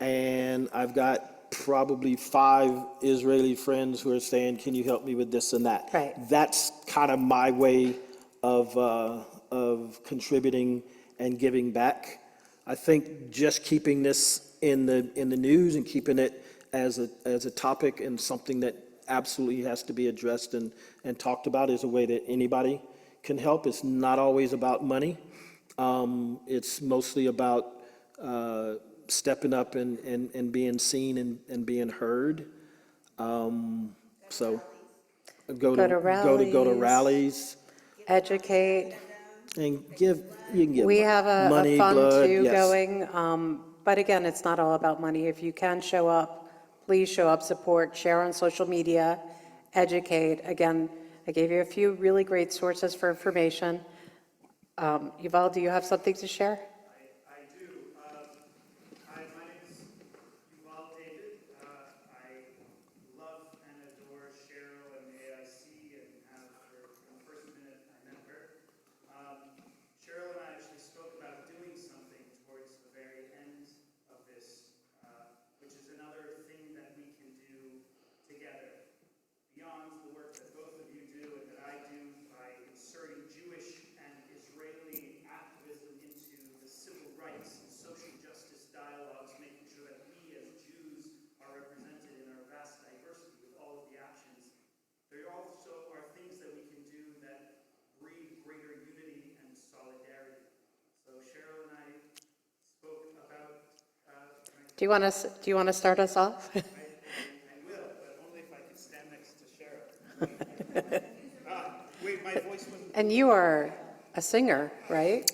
And I've got probably 5 Israeli friends who are saying, can you help me with this and that? Right. That's kind of my way of contributing and giving back. I think just keeping this in the news and keeping it as a topic and something that absolutely has to be addressed and talked about is a way that anybody can help. It's not always about money. It's mostly about stepping up and being seen and being heard. So go to rallies. Educate. And you can give We have a money, fund blood, too yes. going, but again, it's not all about money. If you can show up, please show up, support, share on social media, educate. Again, I gave you a few really great sources for information. Yuval, do you have something to share? I do. Hi, my name is Yuval David. I love and adore Cheryl and the AIC and have from the first minute I met her. Cheryl and I actually spoke about doing something towards the very end of this, which is another thing that we can do together beyond the work that both of you do and that I do by inserting Jewish and Israeli activism into the civil rights and social justice dialogues, making sure that we as Jews are represented in our vast diversity with all of the actions. There also are things that we can do that breed greater unity and solidarity. So Cheryl and I spoke about. Do you want to start us off? I will, but only if I can stand next to Cheryl. Wait, my voice wasn't. And you are a singer, right?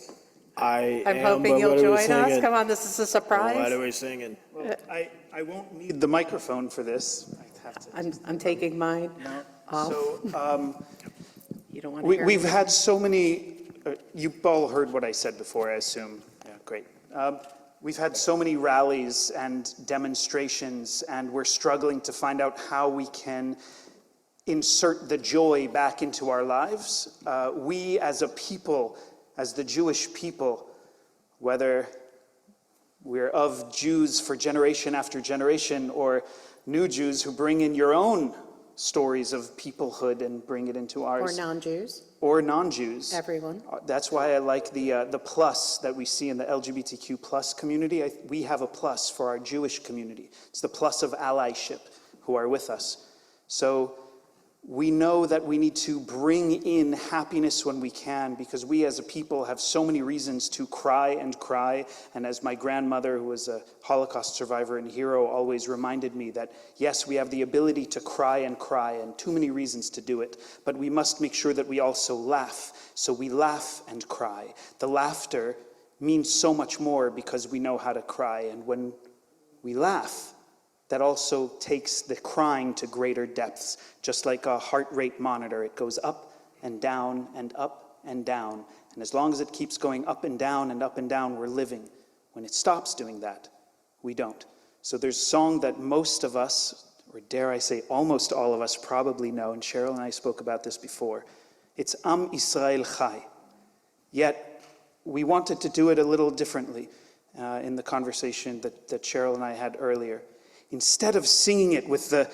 I I'm am, hoping but you'll what are we join us. singing? Come on, this is a What surprise. are we singing? Well, I won't need the microphone for this. I have to. I'm taking mine off. So You don't want to hear we've me. had so many. You've all heard what I said before, I assume. Yeah, great. We've had so many rallies and demonstrations, and we're struggling to find out how we can insert the joy back into our lives. We as a people, as the Jewish people, whether we're of Jews for generation after generation or new Jews who bring in your own stories of peoplehood and bring it into Or ours. non-Jews, Or non-Jews. everyone. That's why I like the plus that we see in the LGBTQ plus community. We have a plus for our Jewish community. It's the plus of allyship who are with us. So we know that we need to bring in happiness when we can, because we as a people have so many reasons to cry and cry. And as my grandmother, who was a Holocaust survivor and hero, always reminded me that, yes, we have the ability to cry and too many reasons to do it, but we must make sure that we also laugh. So we laugh and cry. The laughter means so much more because we know how to cry. And when we laugh, that also takes the crying to greater depths. Just like a heart rate monitor, it goes up and down and up and down. And as long as it keeps going up and down and up and down, we're living. When it stops doing that, we don't. So there's a song that most of us, or dare I say almost all of us, probably know, and Cheryl and I spoke about this before. It's Yisrael Chai. Yet, we wanted to do it a little differently in the conversation that Cheryl and I had earlier. Instead of singing it with the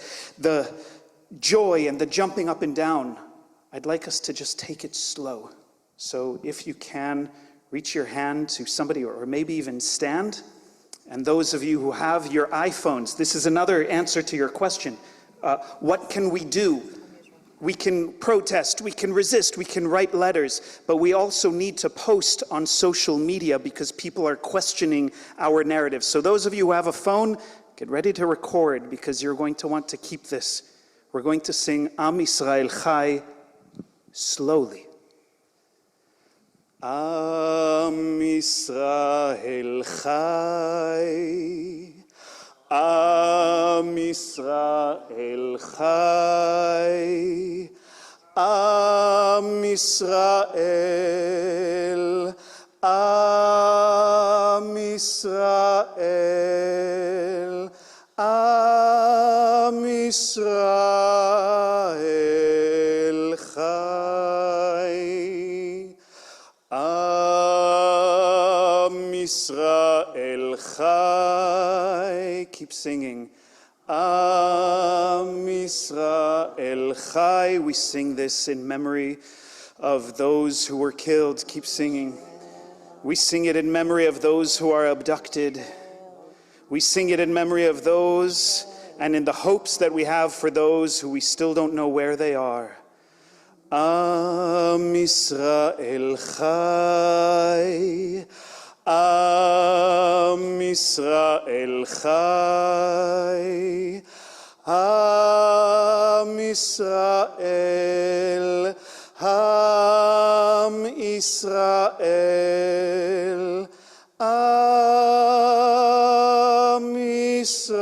joy and the jumping up and down, I'd like us to just take it slow. So if you can, reach your hand to somebody or maybe even stand. And those of you who have your iPhones, this is another answer to your question. What can we do? We can protest, we can resist, we can write letters, but we also need to post on social media because people are questioning our narrative. So those of you who have a phone, get ready to record because you're going to want to keep this. We're going to sing Am Yisrael Chai slowly. Am Yisrael Chai, Am Yisrael Chai, Am Yisrael, Am Yisrael, Am Yisrael Chai, Am Yisrael Chai. Keep singing. Am Yisrael Chai. We sing this in memory of those who were killed. Keep singing. We sing it in memory of those who are abducted. We sing it in memory of those and in the hopes that we have for those who we still don't know where they are. Am Yisrael Chai, Am Yisrael Chai, Am Yisrael, Am Yisrael. Yisrael, Am Yisrael,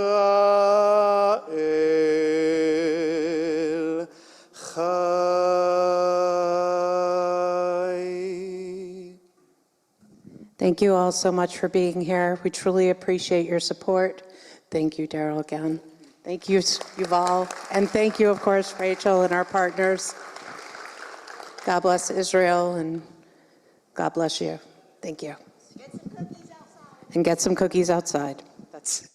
Chai. Thank you all so much for being here. We truly appreciate your support. Thank you, Darrell, again. Thank you, Yuval. And thank you, of course, Rachel and our partners. God bless Israel and God bless you. Thank you. Get some cookies outside. And get some cookies outside. That's